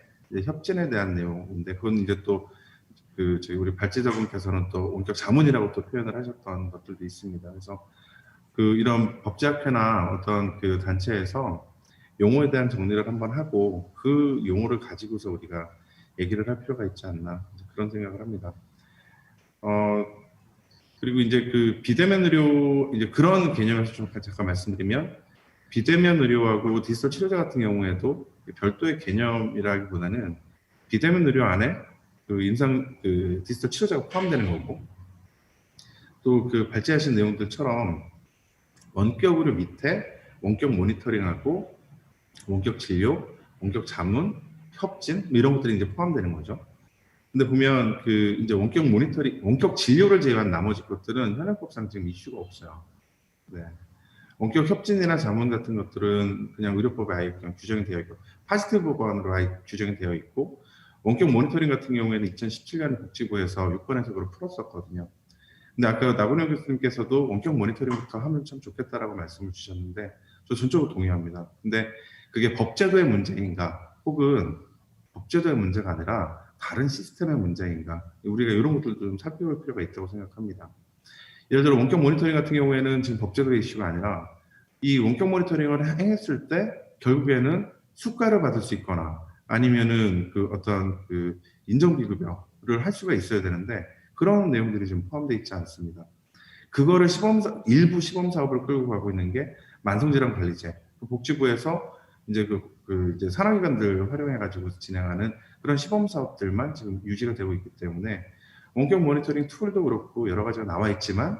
협진에 대한 내용인데 그건 이제 또 저희 우리 발제자분께서는 또 원격 자문이라고 또 표현을 하셨던 것들도 있습니다. 그래서 이런 법제학회나 어떤 단체에서 용어에 대한 정리를 한번 하고 그 용어를 가지고서 우리가 얘기를 할 필요가 있지 않나 그런 생각을 합니다. 그리고 이제 비대면 의료 이제 그런 개념에서 좀 잠깐 말씀드리면 비대면 의료하고 디지털 치료자 같은 경우에도 별도의 개념이라기보다는 비대면 의료 안에 디지털 치료자가 포함되는 거고 또 그 발제하신 내용들처럼 원격 의료 밑에 원격 모니터링하고 원격 진료, 원격 자문, 협진 뭐 이런 것들이 이제 포함되는 거죠. 근데 보면 그 이제 원격 모니터링, 원격 진료를 제외한 나머지 것들은 현행법상 지금 이슈가 없어요. 네. 원격 협진이나 자문 같은 것들은 그냥 의료법에 아예 그냥 규정이 되어 있고 파지티브 법안으로 아예 규정이 되어 있고 원격 모니터링 같은 경우에는 2017년에 복지부에서 6번 해석으로 풀었었거든요. 근데 아까 나군영 교수님께서도 원격 모니터링부터 하면 참 좋겠다라고 말씀을 주셨는데 저 전적으로 동의합니다. 근데 그게 법제도의 문제인가 혹은 법제도의 문제가 아니라 다른 시스템의 문제인가 우리가 이런 것들도 좀 살펴볼 필요가 있다고 생각합니다. 예를 들어 원격 모니터링 같은 경우에는 지금 법제도의 이슈가 아니라 이 원격 모니터링을 행했을 때 결국에는 수가를 받을 수 있거나 아니면은 그 어떤 그 인정비급여를 할 수가 있어야 되는데 그런 내용들이 좀 포함되어 있지 않습니다. 그거를 일부 시범 사업을 끌고 가고 있는 게 만성질환관리제, 복지부에서 이제 이제 산하기관들 활용해가지고 진행하는 그런 시범 사업들만 지금 유지가 되고 있기 때문에 원격 모니터링 툴도 그렇고 여러 가지가 나와 있지만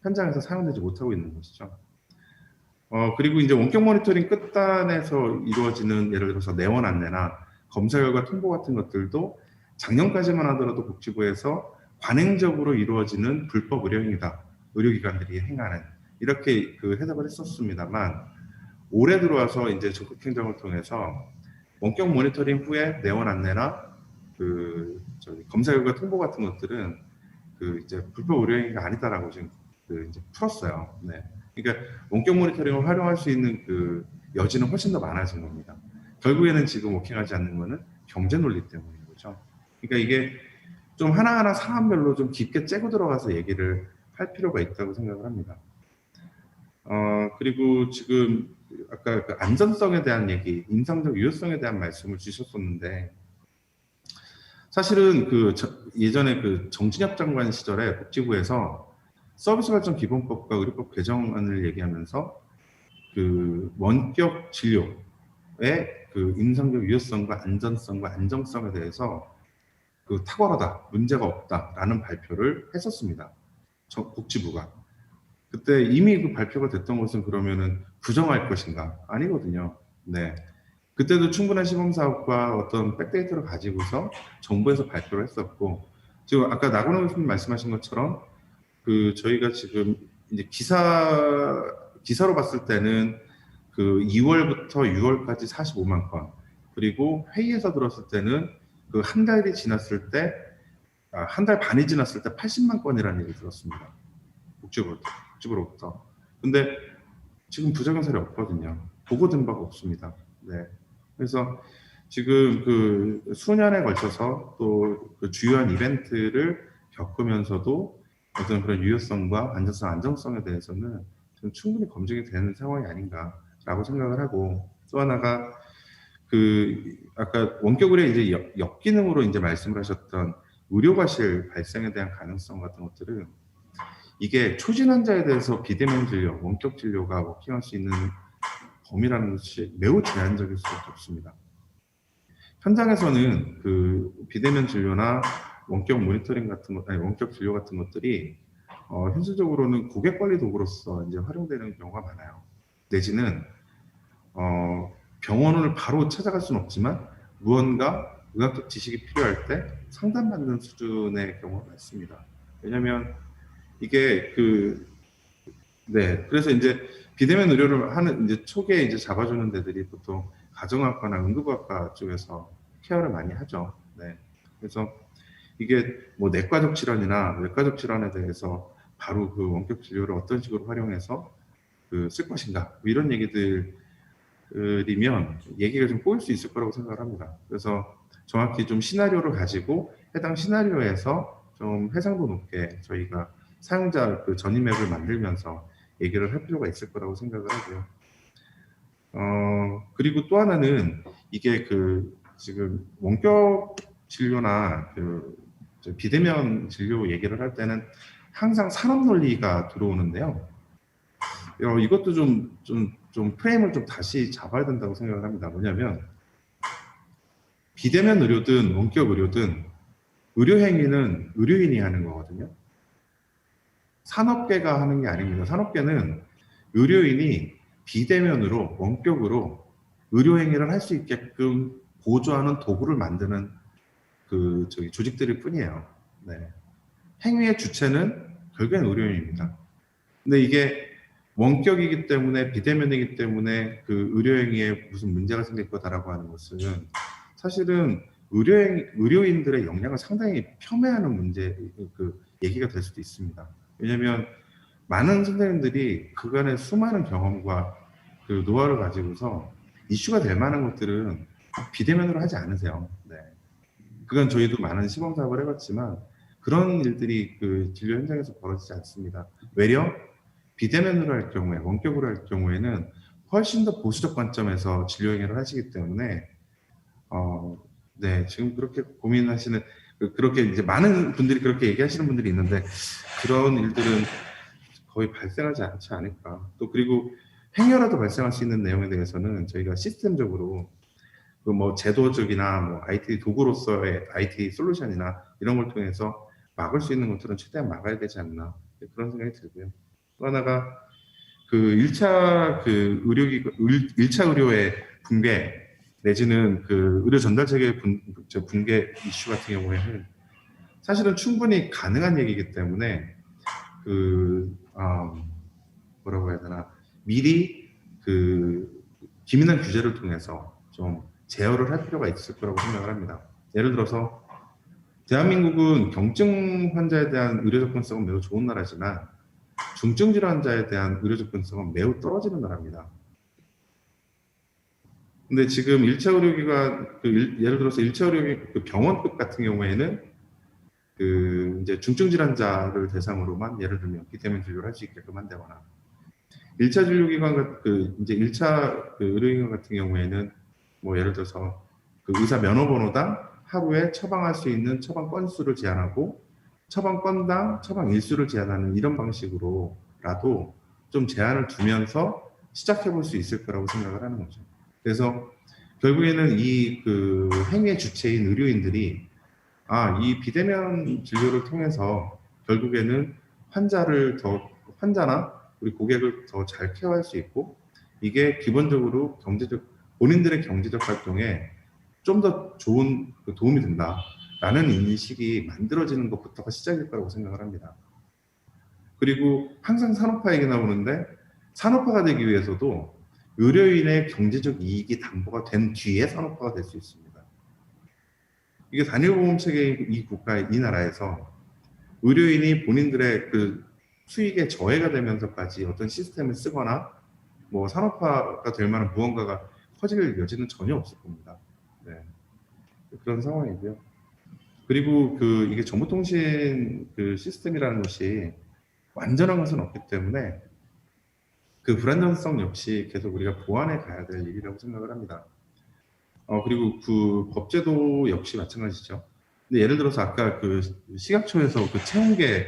현장에서 사용되지 못하고 있는 것이죠. 그리고 이제 원격 모니터링 끝단에서 이루어지는 예를 들어서 내원 안내나 검사 결과 통보 같은 것들도 작년까지만 하더라도 복지부에서 관행적으로 이루어지는 불법 의료행위다. 의료기관들이 행하는 이렇게 그 해석을 했었습니다만 올해 들어와서 이제 적극행정을 통해서 원격 모니터링 후에 내원 안내나 검사 결과 통보 같은 것들은 이제 불법 의료행위가 아니다라고 지금 이제 풀었어요. 네. 그러니까 원격 모니터링을 활용할 수 있는 그 여지는 훨씬 더 많아진 겁니다. 결국에는 지금 워킹하지 않는 거는 경제 논리 때문인 거죠. 그러니까 이게 좀 하나하나 사안별로 좀 깊게 째고 들어가서 얘기를 할 필요가 있다고 생각을 합니다. 그리고 지금 아까 그 안전성에 대한 얘기, 임상적 유효성에 대한 말씀을 주셨었는데 사실은 예전에 그 정진엽 장관 시절에 복지부에서 서비스 발전 기본법과 의료법 개정안을 얘기하면서 그 원격 진료의 그 임상적 유효성과 안전성과 안정성에 대해서 그 탁월하다, 문제가 없다라는 발표를 했었습니다. 복지부가. 그때 이미 그 발표가 됐던 것은 그러면은 부정할 것인가? 아니거든요. 네. 그때도 충분한 시범 사업과 어떤 백데이터를 가지고서 정부에서 발표를 했었고, 지금 아까 나건호 교수님 말씀하신 것처럼 저희가 지금 이제 기사로 봤을 때는 그 2월부터 6월까지 45만 건, 그리고 회의에서 들었을 때는 그 한 달이 지났을 때, 한 달 반이 지났을 때 80만 건이라는 얘기를 들었습니다. 복지부로부터. 근데 지금 부작용 사례 없거든요. 보고된 바가 없습니다. 네. 그래서 지금 그 수년에 걸쳐서 또 그 주요한 이벤트를 겪으면서도 어떤 그런 유효성과 안전성, 안정성에 대해서는 좀 충분히 검증이 되는 상황이 아닌가라고 생각을 하고 또 하나가 아까 원격 의료 이제 역기능으로 이제 말씀을 하셨던 의료과실 발생에 대한 가능성 같은 것들은 이게 초진 환자에 대해서 비대면 진료, 원격 진료가 워킹할 수 있는 범위라는 것이 매우 제한적일 수밖에 없습니다. 현장에서는 그 비대면 진료나 원격 모니터링 같은 것, 아니 원격 진료 같은 것들이 현실적으로는 고객 관리 도구로서 이제 활용되는 경우가 많아요. 내지는 병원을 바로 찾아갈 수는 없지만 무언가 의학적 지식이 필요할 때 상담받는 수준의 경우가 많습니다. 왜냐하면 이게 네, 그래서 이제 비대면 의료를 하는 이제 초기에 이제 잡아주는 데들이 보통 가정학과나 응급학과 쪽에서 케어를 많이 하죠. 네, 그래서 이게 뭐 내과적 질환이나 외과적 질환에 대해서 바로 그 원격 진료를 어떤 식으로 활용해서 쓸 것인가 뭐 이런 얘기들이면 얘기가 좀 꼬일 수 있을 거라고 생각을 합니다. 그래서 정확히 좀 시나리오를 가지고 해당 시나리오에서 좀 해상도 높게 저희가 사용자 그 전이맵을 만들면서 얘기를 할 필요가 있을 거라고 생각을 하고요. 그리고 또 하나는 이게 지금 원격 진료나 비대면 진료 얘기를 할 때는 항상 산업 논리가 들어오는데요. 이것도 좀 프레임을 좀 다시 잡아야 된다고 생각을 합니다. 뭐냐면 비대면 의료든 원격 의료든 의료 행위는 의료인이 하는 거거든요. 산업계가 하는 게 아닙니다. 산업계는 의료인이 비대면으로 원격으로 의료 행위를 할 수 있게끔 보조하는 도구를 만드는 조직들일 뿐이에요. 네. 행위의 주체는 결국엔 의료인입니다. 근데 이게 원격이기 때문에 비대면이기 때문에 그 의료행위에 무슨 문제가 생길 거다라고 하는 것은 사실은 의료인들의 역량을 상당히 폄훼하는 문제, 얘기가 될 수도 있습니다. 왜냐하면 많은 선생님들이 그간의 수많은 경험과 그 노하우를 가지고서 이슈가 될 만한 것들은 비대면으로 하지 않으세요. 네. 그건 저희도 많은 시범 사업을 해봤지만 그런 일들이 그 진료 현장에서 벌어지지 않습니다. 외려 비대면으로 할 경우에, 원격으로 할 경우에는 훨씬 더 보수적 관점에서 진료 행위를 하시기 때문에 네, 지금 그렇게 고민하시는, 그렇게 이제 많은 분들이 그렇게 얘기하시는 분들이 있는데 그런 일들은 거의 발생하지 않지 않을까. 또 그리고 행여라도 발생할 수 있는 내용에 대해서는 저희가 시스템적으로 그 뭐 제도적이나 뭐 IT 도구로서의 IT 솔루션이나 이런 걸 통해서 막을 수 있는 것들은 최대한 막아야 되지 않나, 그런 생각이 들고요. 또 하나가 그 1차 그 1차 의료의 붕괴 내지는 그 의료 전달 체계 붕괴 이슈 같은 경우에는 사실은 충분히 가능한 얘기이기 때문에 뭐라고 해야 되나, 미리 그 기민한 규제를 통해서 좀 제어를 할 필요가 있을 거라고 생각을 합니다. 예를 들어서 대한민국은 경증 환자에 대한 의료 접근성은 매우 좋은 나라지만 중증 질환자에 대한 의료 접근성은 매우 떨어지는 나라입니다. 근데 지금 1차 의료기관, 예를 들어서 1차 의료기관 병원급 같은 경우에는 이제 중증 질환자를 대상으로만 예를 들면 비대면 진료를 할 수 있게끔 한다거나, 1차 진료기관 이제 1차 의료기관 같은 경우에는 뭐 예를 들어서 그 의사 면허번호당 하루에 처방할 수 있는 처방 건수를 제한하고 처방 건당 처방 일수를 제한하는 이런 방식으로라도 좀 제한을 두면서 시작해 볼 수 있을 거라고 생각을 하는 거죠. 그래서 결국에는 이 행위의 주체인 의료인들이 이 비대면 진료를 통해서 결국에는 환자나 우리 고객을 더 잘 케어할 수 있고, 이게 기본적으로 본인들의 경제적 활동에 좀 더 좋은 도움이 된다라는 인식이 만들어지는 것부터가 시작일 거라고 생각을 합니다. 그리고 항상 산업화 얘기 나오는데, 산업화가 되기 위해서도 의료인의 경제적 이익이 담보가 된 뒤에 산업화가 될 수 있습니다. 이게 단일보험 체계인 이 나라에서 의료인이 본인들의 수익에 저해가 되면서까지 어떤 시스템을 쓰거나 뭐 산업화가 될 만한 무언가가 커질 여지는 전혀 없을 겁니다. 네. 그런 상황이고요. 그리고 이게 정보통신 시스템이라는 것이 완전한 것은 없기 때문에 불안정성 역시 계속 우리가 보완해 가야 될 일이라고 생각을 합니다. 그리고 법제도 역시 마찬가지죠. 근데 예를 들어서 아까 식약처에서 채용계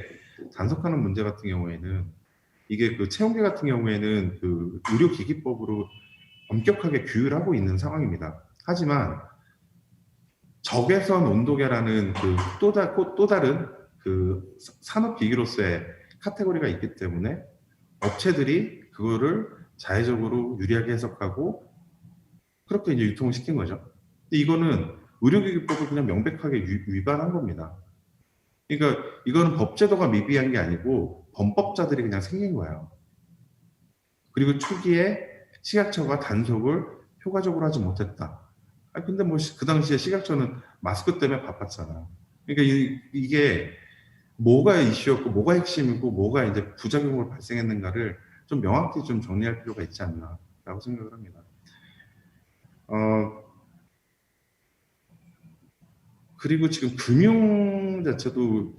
단속하는 문제 같은 경우에는, 이게 채용계 같은 경우에는 의료기기법으로 엄격하게 규율하고 있는 상황입니다. 하지만 적외선 온도계라는 또 다른 산업기기로서의 카테고리가 있기 때문에 업체들이 그거를 자의적으로 유리하게 해석하고 그렇게 이제 유통을 시킨 거죠. 근데 이거는 의료기기법을 그냥 명백하게 위반한 겁니다. 그러니까 이거는 법제도가 미비한 게 아니고 범법자들이 그냥 생긴 거예요. 그리고 초기에 식약처가 단속을 효과적으로 하지 못했다. 근데 뭐 그 당시에 식약처는 마스크 때문에 바빴잖아. 그러니까 이게 뭐가 이슈였고 뭐가 핵심이고 뭐가 이제 부작용으로 발생했는가를 좀 명확히 좀 정리할 필요가 있지 않나라고 생각을 합니다. 그리고 지금 금융 자체도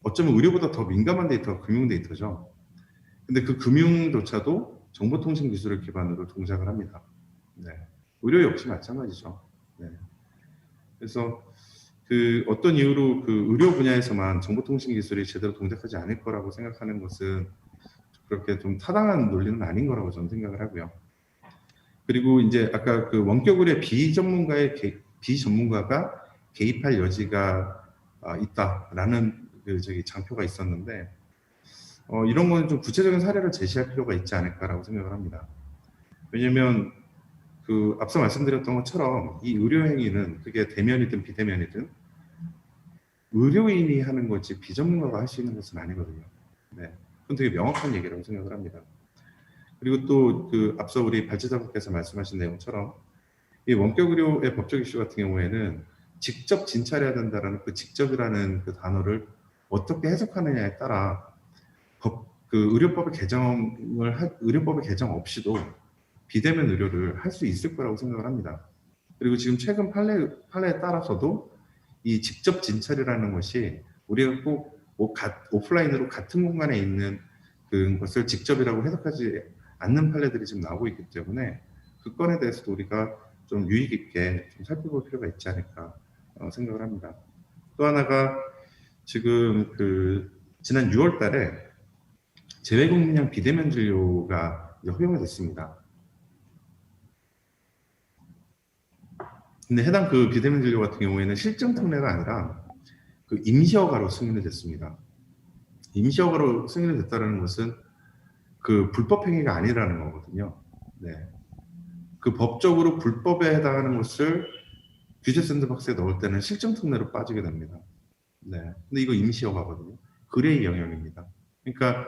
어쩌면 의료보다 더 민감한 데이터가 금융 데이터죠. 근데 금융조차도 정보통신 기술을 기반으로 동작을 합니다. 네. 의료 역시 마찬가지죠. 네. 그래서 어떤 이유로 의료 분야에서만 정보통신 기술이 제대로 동작하지 않을 거라고 생각하는 것은 그렇게 좀 타당한 논리는 아닌 거라고 저는 생각을 하고요. 그리고 이제 아까 원격 의료 비전문가가 개입할 여지가 있다라는 장표가 있었는데, 이런 거는 좀 구체적인 사례를 제시할 필요가 있지 않을까라고 생각을 합니다. 왜냐면 그 앞서 말씀드렸던 것처럼 이 의료 행위는 그게 대면이든 비대면이든 의료인이 하는 거지 비전문가가 할 수 있는 것은 아니거든요. 네, 그건 되게 명확한 얘기라고 생각을 합니다. 그리고 또 그 앞서 우리 발제자분께서 말씀하신 내용처럼 이 원격 의료의 법적 이슈 같은 경우에는 직접 진찰해야 된다라는 그 직접이라는 그 단어를 어떻게 해석하느냐에 따라 의료법의 개정 없이도 비대면 의료를 할 수 있을 거라고 생각을 합니다. 그리고 지금 최근 판례에 따라서도 이 직접 진찰이라는 것이 우리가 꼭 오프라인으로 같은 공간에 있는 그것을 직접이라고 해석하지 않는 판례들이 지금 나오고 있기 때문에 그 건에 대해서도 우리가 좀 유의 깊게 좀 살펴볼 필요가 있지 않을까 생각을 합니다. 또 하나가 지금 지난 6월 달에 재외국민형 비대면 진료가 허용이 됐습니다. 근데 해당 그 비대면 진료 같은 경우에는 실증 특례가 아니라 그 임시허가로 승인이 됐습니다. 임시허가로 승인이 됐다는 것은 그 불법 행위가 아니라는 거거든요. 네. 그 법적으로 불법에 해당하는 것을 규제 샌드박스에 넣을 때는 실증 특례로 빠지게 됩니다. 네. 근데 이거 임시허가거든요. 그레이 영역입니다. 그러니까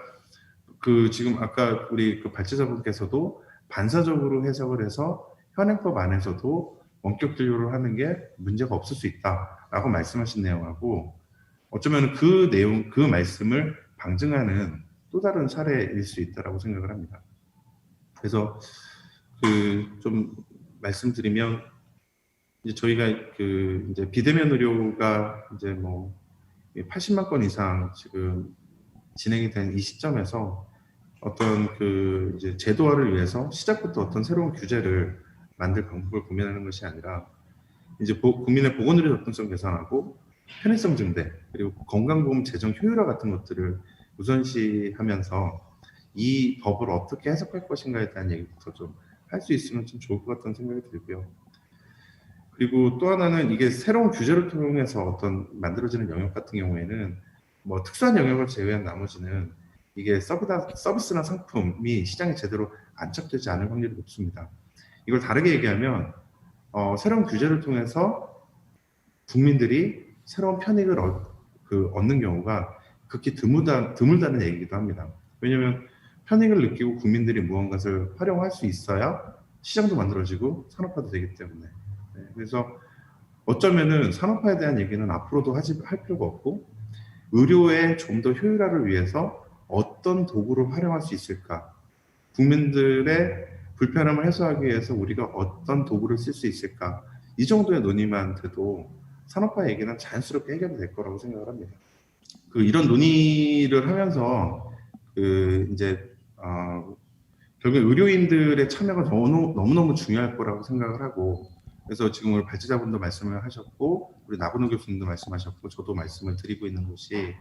지금 아까 우리 그 발제자분께서도 반사적으로 해석을 해서 현행법 안에서도 원격 진료를 하는 게 문제가 없을 수 있다라고 말씀하신 내용하고 어쩌면 그 말씀을 방증하는 또 다른 사례일 수 있다라고 생각을 합니다. 그래서 좀 말씀드리면 이제 저희가 이제 비대면 의료가 이제 뭐 80만 건 이상 지금 진행이 된 이 시점에서 어떤 이제 제도화를 위해서 시작부터 어떤 새로운 규제를 만들 방법을 고민하는 것이 아니라 이제 국민의 보건의료 접근성 개선하고 편의성 증대 그리고 건강보험 재정 효율화 같은 것들을 우선시하면서 이 법을 어떻게 해석할 것인가에 대한 얘기부터 좀 할 수 있으면 좀 좋을 것 같다는 생각이 들고요. 그리고 또 하나는 이게 새로운 규제를 통해서 어떤 만들어지는 영역 같은 경우에는 뭐 특수한 영역을 제외한 나머지는 이게 서비스나 상품이 시장에 제대로 안착되지 않을 확률이 높습니다. 이걸 다르게 얘기하면 새로운 규제를 통해서 국민들이 새로운 편익을 얻는 경우가 극히 드물다는 얘기이기도 합니다. 왜냐하면 편익을 느끼고 국민들이 무언가를 활용할 수 있어야 시장도 만들어지고 산업화도 되기 때문에 네, 그래서 어쩌면은 산업화에 대한 얘기는 앞으로도 할 필요가 없고 의료의 좀 더 효율화를 위해서 어떤 도구를 활용할 수 있을까 국민들의 불편함을 해소하기 위해서 우리가 어떤 도구를 쓸 수 있을까 이 정도의 논의만 돼도 산업화 얘기는 자연스럽게 해결이 될 거라고 생각을 합니다. 이런 논의를 하면서 이제 결국 의료인들의 참여가 너무너무 중요할 거라고 생각을 하고 그래서 지금 우리 발제자분도 말씀을 하셨고 우리 나근호 교수님도 말씀하셨고 저도 말씀을 드리고 있는 것이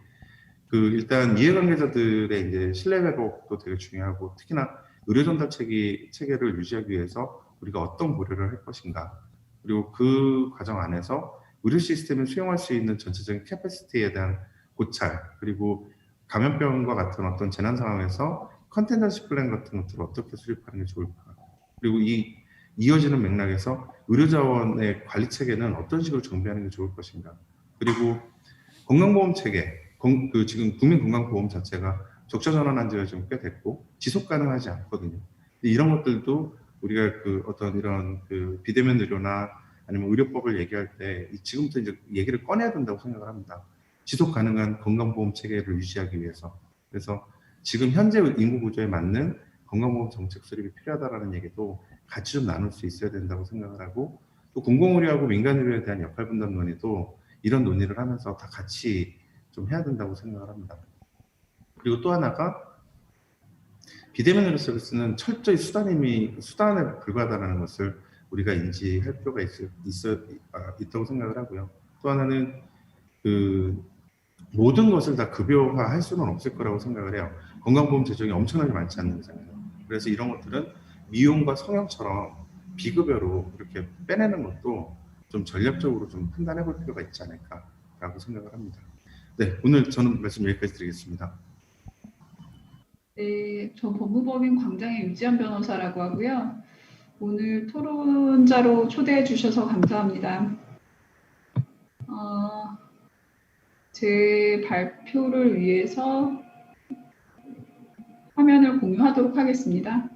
일단 이해관계자들의 이제 신뢰 회복도 되게 중요하고 특히나 의료 전달 체계를 유지하기 위해서 우리가 어떤 고려를 할 것인가 그리고 그 과정 안에서 의료 시스템을 수용할 수 있는 전체적인 캐퍼시티에 대한 고찰 그리고 감염병과 같은 어떤 재난 상황에서 컨텐전시 플랜 같은 것들을 어떻게 수립하는 게 좋을까 그리고 이어지는 맥락에서 의료자원의 관리 체계는 어떤 식으로 정비하는 게 좋을 것인가 그리고 건강보험 체계 지금 국민건강보험 자체가 적자 전환한 지가 좀 꽤 됐고 지속 가능하지 않거든요. 이런 것들도 우리가 어떤 이런 비대면 의료나 아니면 의료법을 얘기할 때 지금부터 이제 얘기를 꺼내야 된다고 생각을 합니다. 지속 가능한 건강보험 체계를 유지하기 위해서. 그래서 지금 현재 인구 구조에 맞는 건강보험 정책 수립이 필요하다라는 얘기도 같이 좀 나눌 수 있어야 된다고 생각을 하고 또 공공의료하고 민간의료에 대한 역할 분담 논의도 이런 논의를 하면서 다 같이 좀 해야 된다고 생각을 합니다. 그리고 또 하나가 비대면 의료 서비스는 철저히 수단에 불과하다는 것을 우리가 인지할 필요가 있다고 생각을 하고요. 또 하나는 모든 것을 다 급여화할 수는 없을 거라고 생각을 해요. 건강보험 재정이 엄청나게 많지 않는 이상은. 그래서 이런 것들은 미용과 성형처럼 비급여로 이렇게 빼내는 것도 좀 전략적으로 좀 판단해 볼 필요가 있지 않을까라고 생각을 합니다. 네, 오늘 저는 말씀 여기까지 드리겠습니다. 네, 저 법무법인 광장의 유지연 변호사라고 하고요. 오늘 토론자로 초대해 주셔서 감사합니다. 제 발표를 위해서 화면을 공유하도록 하겠습니다.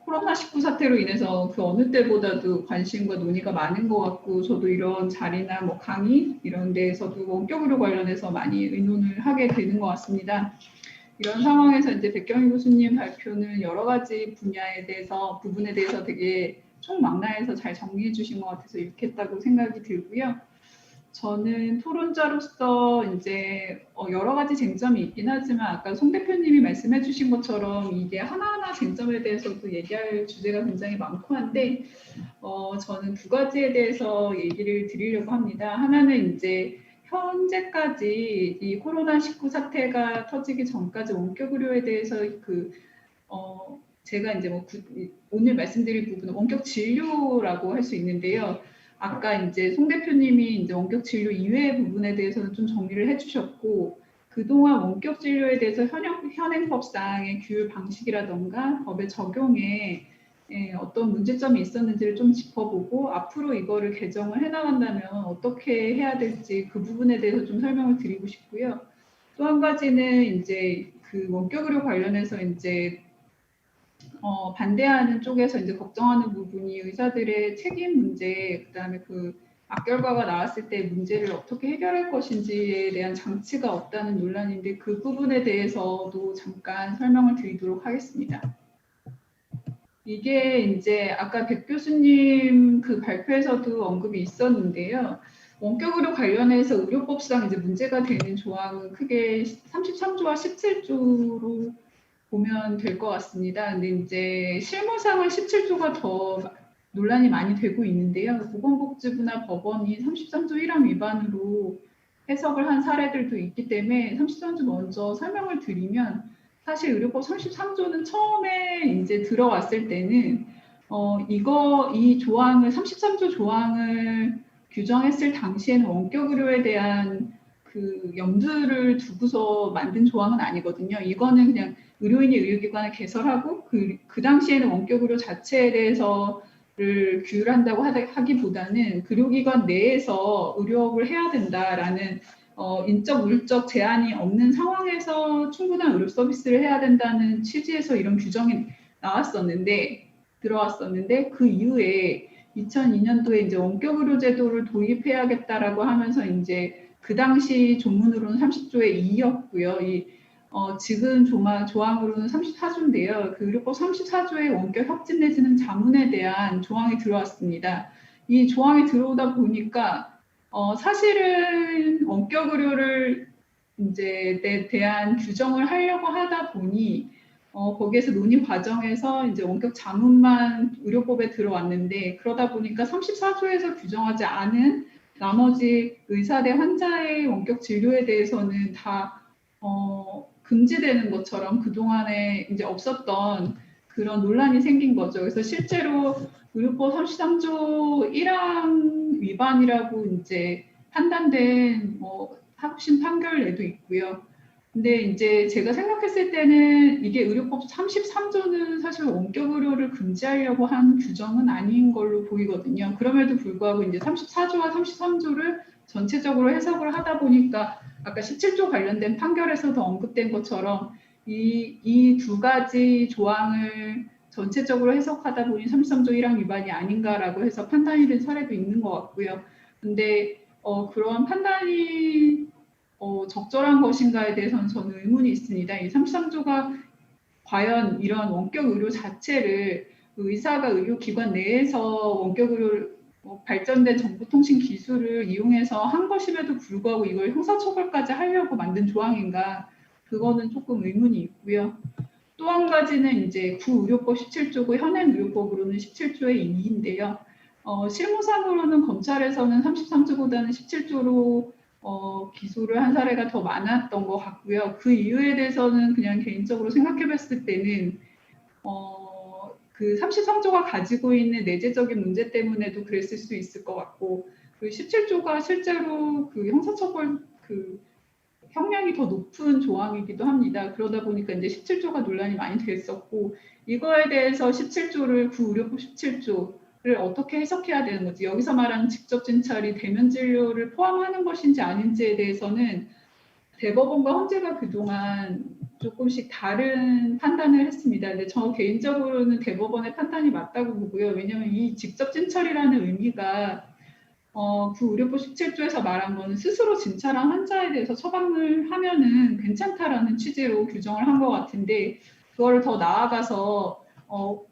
코로나19 사태로 인해서 그 어느 때보다도 관심과 논의가 많은 것 같고, 저도 이런 자리나 뭐 강의 이런 데에서도 원격 의료 관련해서 많이 의논을 하게 되는 것 같습니다. 이런 상황에서 이제 백경희 교수님 발표는 여러 가지 부분에 대해서 되게 총망라해서 잘 정리해 주신 것 같아서 유익했다고 생각이 들고요. 저는 토론자로서 이제 여러 가지 쟁점이 있긴 하지만 아까 송 대표님이 말씀해 주신 것처럼 이게 하나하나 쟁점에 대해서도 얘기할 주제가 굉장히 많고 한데 저는 두 가지에 대해서 얘기를 드리려고 합니다. 하나는 이제 현재까지 이 코로나19 사태가 터지기 전까지 원격 의료에 대해서 제가 이제 오늘 말씀드릴 부분은 원격 진료라고 할 수 있는데요. 아까 이제 송 대표님이 이제 원격 진료 이외의 부분에 대해서는 좀 정리를 해주셨고, 그동안 원격 진료에 대해서 현행법상의 규율 방식이라던가 법의 적용에 어떤 문제점이 있었는지를 좀 짚어보고, 앞으로 이거를 개정을 해나간다면 어떻게 해야 될지 그 부분에 대해서 좀 설명을 드리고 싶고요. 또 한 가지는 이제 그 원격 의료 관련해서 이제 반대하는 쪽에서 이제 걱정하는 부분이 의사들의 책임 문제, 그다음에 그 악결과가 나왔을 때 문제를 어떻게 해결할 것인지에 대한 장치가 없다는 논란인데, 그 부분에 대해서도 잠깐 설명을 드리도록 하겠습니다. 이게 이제 아까 백 교수님 그 발표에서도 언급이 있었는데요. 원격 의료 관련해서 의료법상 이제 문제가 되는 조항은 크게 33조와 17조로 보면 될 것 같습니다. 근데 이제 실무상은 17조가 더 논란이 많이 되고 있는데요. 보건복지부나 법원이 33조 1항 위반으로 해석을 한 사례들도 있기 때문에 33조 먼저 설명을 드리면, 사실 의료법 33조는 처음에 이제 들어왔을 때는 이 조항을 33조 조항을 규정했을 당시에는 원격 의료에 대한 그 염두를 두고서 만든 조항은 아니거든요. 이거는 그냥 의료인이 의료기관을 개설하고 그 당시에는 원격 의료 자체에 대해서를 규율한다고 하기보다는 의료기관 내에서 의료업을 해야 된다라는 인적 물적 제한이 없는 상황에서 충분한 의료 서비스를 해야 된다는 취지에서 이런 규정이 들어왔었는데 그 이후에 2002년도에 이제 원격 의료 제도를 도입해야겠다라고 하면서 이제 그 당시 조문으로는 30조의 2였고요. 지금 조항으로는 34조인데요. 그 의료법 34조의 원격 협진 내지는 자문에 대한 조항이 들어왔습니다. 이 조항이 들어오다 보니까 사실은 원격 의료를 이제 대한 규정을 하려고 하다 보니 거기에서 논의 과정에서 이제 원격 자문만 의료법에 들어왔는데, 그러다 보니까 34조에서 규정하지 않은 나머지 의사 대 환자의 원격 진료에 대해서는 다 금지되는 것처럼 그동안에 이제 없었던 그런 논란이 생긴 거죠. 그래서 실제로 의료법 33조 1항 위반이라고 이제 판단된 합심 판결례도 있고요. 근데 이제 제가 생각했을 때는 이게 의료법 33조는 사실 원격 의료를 금지하려고 한 규정은 아닌 걸로 보이거든요. 그럼에도 불구하고 이제 34조와 33조를 전체적으로 해석을 하다 보니까 아까 17조 관련된 판결에서도 언급된 것처럼 이 두 가지 조항을 전체적으로 해석하다 보니 33조 1항 위반이 아닌가라고 해서 판단이 된 사례도 있는 것 같고요. 근데 그러한 판단이 적절한 것인가에 대해서는 저는 의문이 있습니다. 이 33조가 과연 이런 원격 의료 자체를 의사가 의료기관 내에서 원격 의료 발전된 정보통신 기술을 이용해서 한 것임에도 불구하고 이걸 형사처벌까지 하려고 만든 조항인가, 그거는 조금 의문이 있고요. 또 한 가지는 이제 구의료법 17조고 현행 의료법으로는 17조의 2인데요. 실무상으로는 검찰에서는 33조보다는 17조로 기소를 한 사례가 더 많았던 것 같고요. 그 이유에 대해서는 그냥 개인적으로 생각해봤을 때는 그 33조가 가지고 있는 내재적인 문제 때문에도 그랬을 수 있을 것 같고, 그 17조가 실제로 그 형사처벌 형량이 더 높은 조항이기도 합니다. 그러다 보니까 이제 17조가 논란이 많이 됐었고 이거에 대해서 17조를 구의료법 17조를 어떻게 해석해야 되는 건지 여기서 말하는 직접 진찰이 대면 진료를 포함하는 것인지 아닌지에 대해서는 대법원과 헌재가 그동안 조금씩 다른 판단을 했습니다. 근데 저 개인적으로는 대법원의 판단이 맞다고 보고요. 왜냐하면 이 직접 진찰이라는 의미가 구의료법 17조에서 말한 거는 스스로 진찰한 환자에 대해서 처방을 하면은 괜찮다라는 취지로 규정을 한 것 같은데 그거를 더 나아가서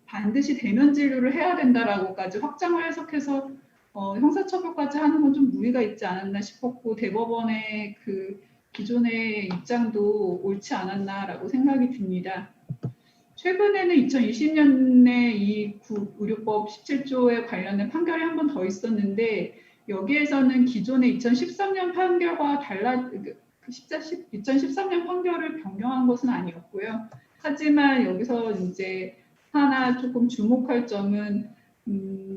반드시 대면 진료를 해야 된다라고까지 확장을 해석해서 형사처벌까지 하는 건 좀 무리가 있지 않았나 싶었고 대법원의 그 기존의 입장도 옳지 않았나라고 생각이 듭니다. 최근에는 2020년에 이 구의료법 17조에 관련된 판결이 한 번 더 있었는데 여기에서는 기존의 2013년 판결과 2013년 판결을 변경한 것은 아니었고요. 하지만 여기서 이제 하나 조금 주목할 점은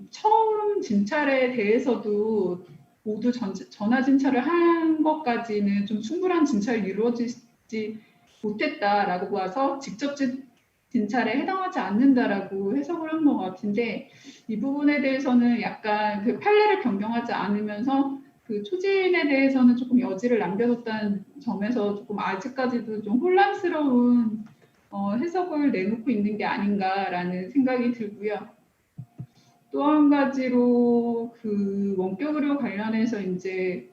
처음 진찰에 대해서도 모두 전화 진찰을 한 것까지는 좀 충분한 진찰이 이루어지지 못했다라고 봐서 직접 진찰에 해당하지 않는다라고 해석을 한 것 같은데 이 부분에 대해서는 약간 그 판례를 변경하지 않으면서 그 초진에 대해서는 조금 여지를 남겨뒀다는 점에서 조금 아직까지도 좀 혼란스러운 해석을 내놓고 있는 게 아닌가라는 생각이 들고요. 또 한 가지로 그 원격 의료 관련해서 이제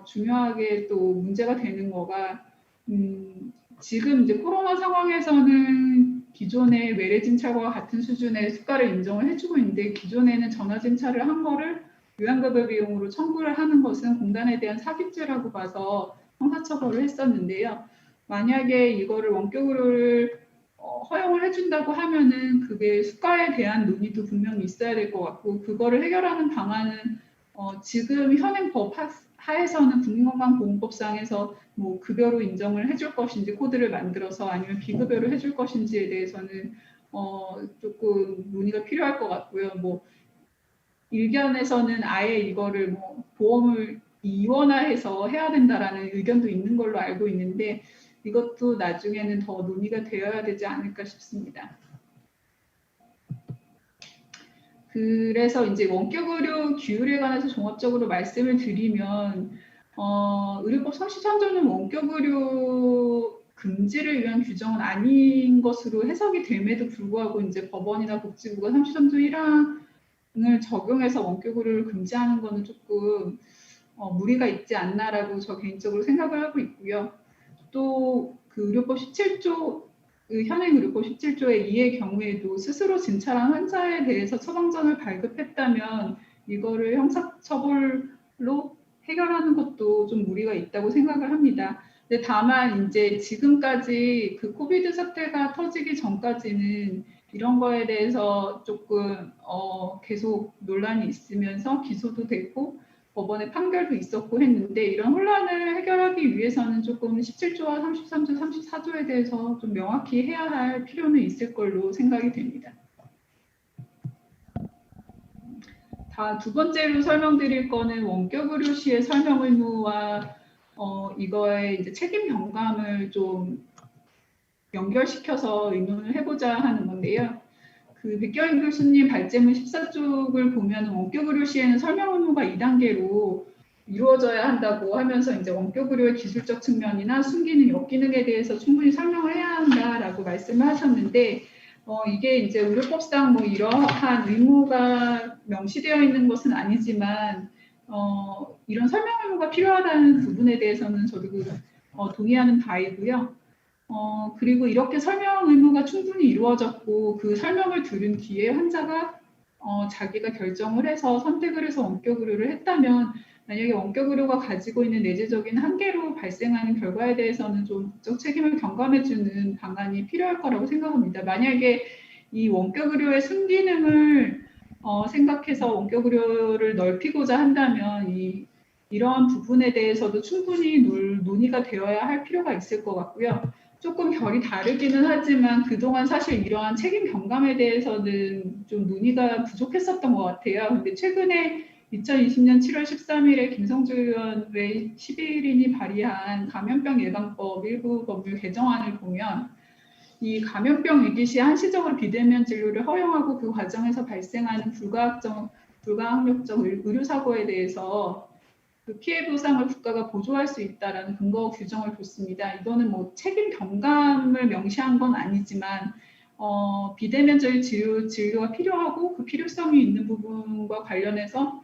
중요하게 또 문제가 되는 거가 지금 이제 코로나 상황에서는 기존의 외래 진찰과 같은 수준의 수가를 인정을 해주고 있는데 기존에는 전화 진찰을 한 거를 요양급여 비용으로 청구를 하는 것은 공단에 대한 사기죄라고 봐서 형사처벌을 했었는데요. 만약에 이거를 원격 의료를 허용을 해준다고 하면은 그게 수가에 대한 논의도 분명히 있어야 될 것 같고 그거를 해결하는 방안은 지금 현행 법 하에서는 국민건강보험법상에서 뭐 급여로 인정을 해줄 것인지 코드를 만들어서 아니면 비급여로 해줄 것인지에 대해서는 조금 논의가 필요할 것 같고요. 뭐 일견에서는 아예 이거를 뭐 보험을 이원화해서 해야 된다라는 의견도 있는 걸로 알고 있는데 이것도 나중에는 더 논의가 되어야 되지 않을까 싶습니다. 그래서 이제 원격 의료 규율에 관해서 종합적으로 말씀을 드리면 의료법 33조는 원격 의료 금지를 위한 규정은 아닌 것으로 해석이 됨에도 불구하고 이제 법원이나 복지부가 33조 1항을 적용해서 원격 의료를 금지하는 것은 조금 무리가 있지 않나라고 저 개인적으로 생각을 하고 있고요. 또 그 의료법 17조 그 현행 의료법 17조의 2의 경우에도 스스로 진찰한 환자에 대해서 처방전을 발급했다면 이거를 형사처벌로 해결하는 것도 좀 무리가 있다고 생각을 합니다. 근데 다만 이제 지금까지 그 코비드 사태가 터지기 전까지는 이런 거에 대해서 조금 계속 논란이 있으면서 기소도 됐고 법원의 판결도 있었고 했는데 이런 혼란을 해결하기 위해서는 조금 17조와 33조, 34조에 대해서 좀 명확히 해야 할 필요는 있을 걸로 생각이 됩니다. 두 번째로 설명드릴 거는 원격 의료 시의 설명 의무와 이거의 이제 책임 경감을 좀 연결시켜서 의논을 해보자 하는 건데요. 그 백경인 교수님 발제문 14쪽을 보면 원격 의료 시에는 설명 의무가 2단계로 이루어져야 한다고 하면서 이제 원격 의료의 기술적 측면이나 순기능, 역기능에 대해서 충분히 설명을 해야 한다라고 말씀을 하셨는데 이게 이제 의료법상 뭐 이러한 의무가 명시되어 있는 것은 아니지만 이런 설명 의무가 필요하다는 부분에 대해서는 저도 동의하는 바이고요. 그리고 이렇게 설명 의무가 충분히 이루어졌고 그 설명을 들은 뒤에 환자가 자기가 결정을 해서 선택을 해서 원격 의료를 했다면 만약에 원격 의료가 가지고 있는 내재적인 한계로 발생하는 결과에 대해서는 좀 법적 책임을 경감해주는 방안이 필요할 거라고 생각합니다. 만약에 이 원격 의료의 순기능을 생각해서 원격 의료를 넓히고자 한다면 이러한 부분에 대해서도 충분히 논의가 되어야 할 필요가 있을 것 같고요. 조금 결이 다르기는 하지만 그동안 사실 이러한 책임 경감에 대해서는 좀 논의가 부족했었던 것 같아요. 근데 최근에 2020년 7월 13일에 김성주 의원의 11인이 발의한 감염병 예방법 일부 법률 개정안을 보면 이 감염병 위기 시 한시적으로 비대면 진료를 허용하고 그 과정에서 발생하는 불가항력적 의료 사고에 대해서 그 피해 보상을 국가가 보조할 수 있다라는 근거 규정을 뒀습니다. 이거는 뭐 책임 경감을 명시한 건 아니지만 비대면적 진료가 필요하고 그 필요성이 있는 부분과 관련해서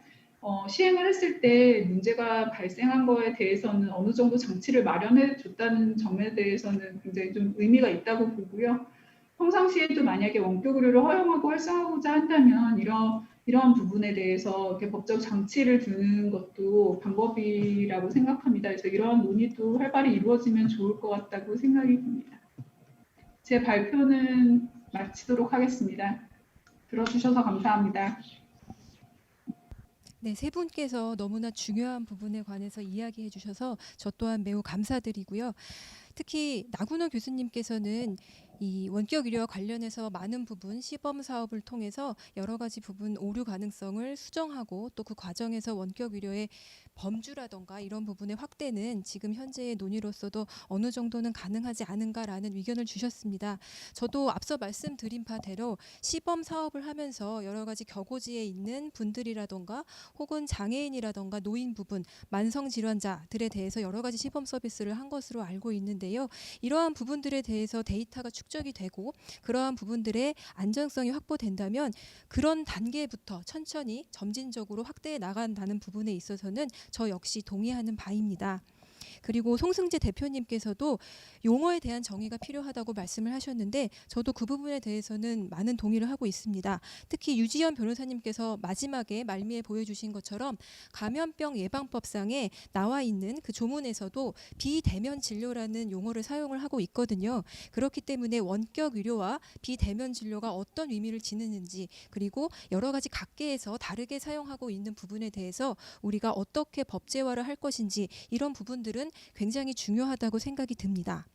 시행을 했을 때 문제가 발생한 거에 대해서는 어느 정도 장치를 마련해 줬다는 점에 대해서는 굉장히 좀 의미가 있다고 보고요. 평상시에도 만약에 원격 의료를 허용하고 활성화하고자 한다면 이런 부분에 대해서 이렇게 법적 장치를 두는 것도 방법이라고 생각합니다. 그래서 이런 논의도 활발히 이루어지면 좋을 것 같다고 생각이 듭니다. 제 발표는 마치도록 하겠습니다. 들어주셔서 감사합니다. 네, 세 분께서 너무나 중요한 부분에 관해서 이야기해 주셔서 저 또한 매우 감사드리고요. 특히 나군호 교수님께서는 이 원격 의료와 관련해서 많은 부분 시범 사업을 통해서 여러 가지 부분 오류 가능성을 수정하고 또 그 과정에서 원격 의료의 범주라던가 이런 부분의 확대는 지금 현재의 논의로서도 어느 정도는 가능하지 않은가라는 의견을 주셨습니다. 저도 앞서 말씀드린 바대로 시범 사업을 하면서 여러 가지 격오지에 있는 분들이라던가 혹은 장애인이라던가 노인 부분, 만성 질환자들에 대해서 여러 가지 시범 서비스를 한 것으로 알고 있는데요. 이러한 부분들에 대해서 데이터가 축적이 되고 그러한 부분들의 안정성이 확보된다면 그런 단계부터 천천히 점진적으로 확대해 나간다는 부분에 있어서는 저 역시 동의하는 바입니다. 그리고 송승재 대표님께서도 용어에 대한 정의가 필요하다고 말씀을 하셨는데 저도 그 부분에 대해서는 많은 동의를 하고 있습니다. 특히 유지연 변호사님께서 마지막에 말미에 보여주신 것처럼 감염병 예방법상에 나와 있는 그 조문에서도 비대면 진료라는 용어를 사용을 하고 있거든요. 그렇기 때문에 원격 의료와 비대면 진료가 어떤 의미를 지니는지 그리고 여러 가지 각계에서 다르게 사용하고 있는 부분에 대해서 우리가 어떻게 법제화를 할 것인지 이런 부분들은 굉장히 중요하다고 생각이 듭니다.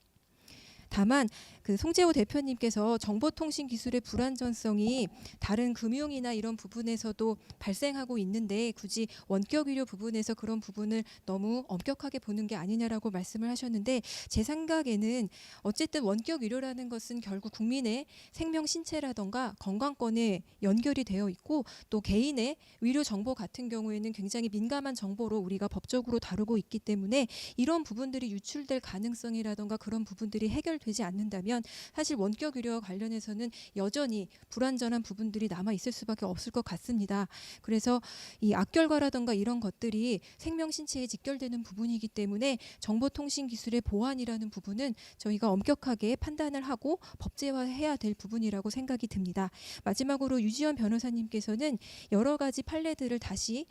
다만 그 송재호 대표님께서 정보통신 기술의 불안전성이 다른 금융이나 이런 부분에서도 발생하고 있는데 굳이 원격 의료 부분에서 그런 부분을 너무 엄격하게 보는 게 아니냐라고 말씀을 하셨는데 제 생각에는 어쨌든 원격 의료라는 것은 결국 국민의 생명 신체라던가 건강권에 연결이 되어 있고 또 개인의 의료 정보 같은 경우에는 굉장히 민감한 정보로 우리가 법적으로 다루고 있기 때문에 이런 부분들이 유출될 가능성이라던가 그런 부분들이 해결되지 않는다면 사실 원격 의료와 관련해서는 여전히 불완전한 부분들이 남아 있을 수밖에 없을 것 같습니다. 그래서 이 악결과라던가 이런 것들이 생명 신체에 직결되는 부분이기 때문에 정보통신 기술의 보안이라는 부분은 저희가 엄격하게 판단을 하고 법제화해야 될 부분이라고 생각이 듭니다. 마지막으로 유지연 변호사님께서는 여러 가지 판례들을 다시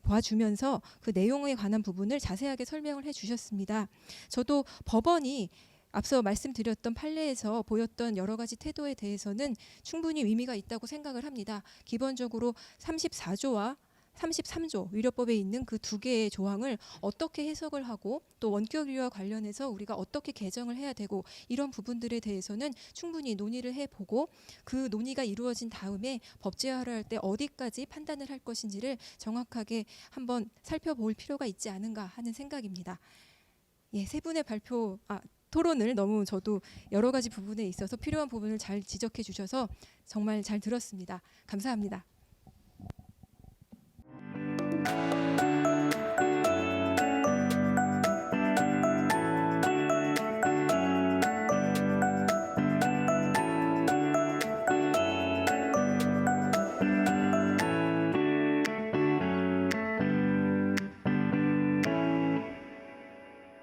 봐주면서 그 내용에 관한 부분을 자세하게 설명을 해주셨습니다. 저도 법원이 앞서 말씀드렸던 판례에서 보였던 여러 가지 태도에 대해서는 충분히 의미가 있다고 생각을 합니다. 기본적으로 34조와 33조 의료법에 있는 그 두 개의 조항을 어떻게 해석을 하고 또 원격 의료와 관련해서 우리가 어떻게 개정을 해야 되고 이런 부분들에 대해서는 충분히 논의를 해보고 그 논의가 이루어진 다음에 법제화를 할 때 어디까지 판단을 할 것인지를 정확하게 한번 살펴볼 필요가 있지 않은가 하는 생각입니다. 예, 세 분의 토론을 너무 저도 여러 가지 부분에 있어서 필요한 부분을 잘 지적해 주셔서 정말 잘 들었습니다. 감사합니다.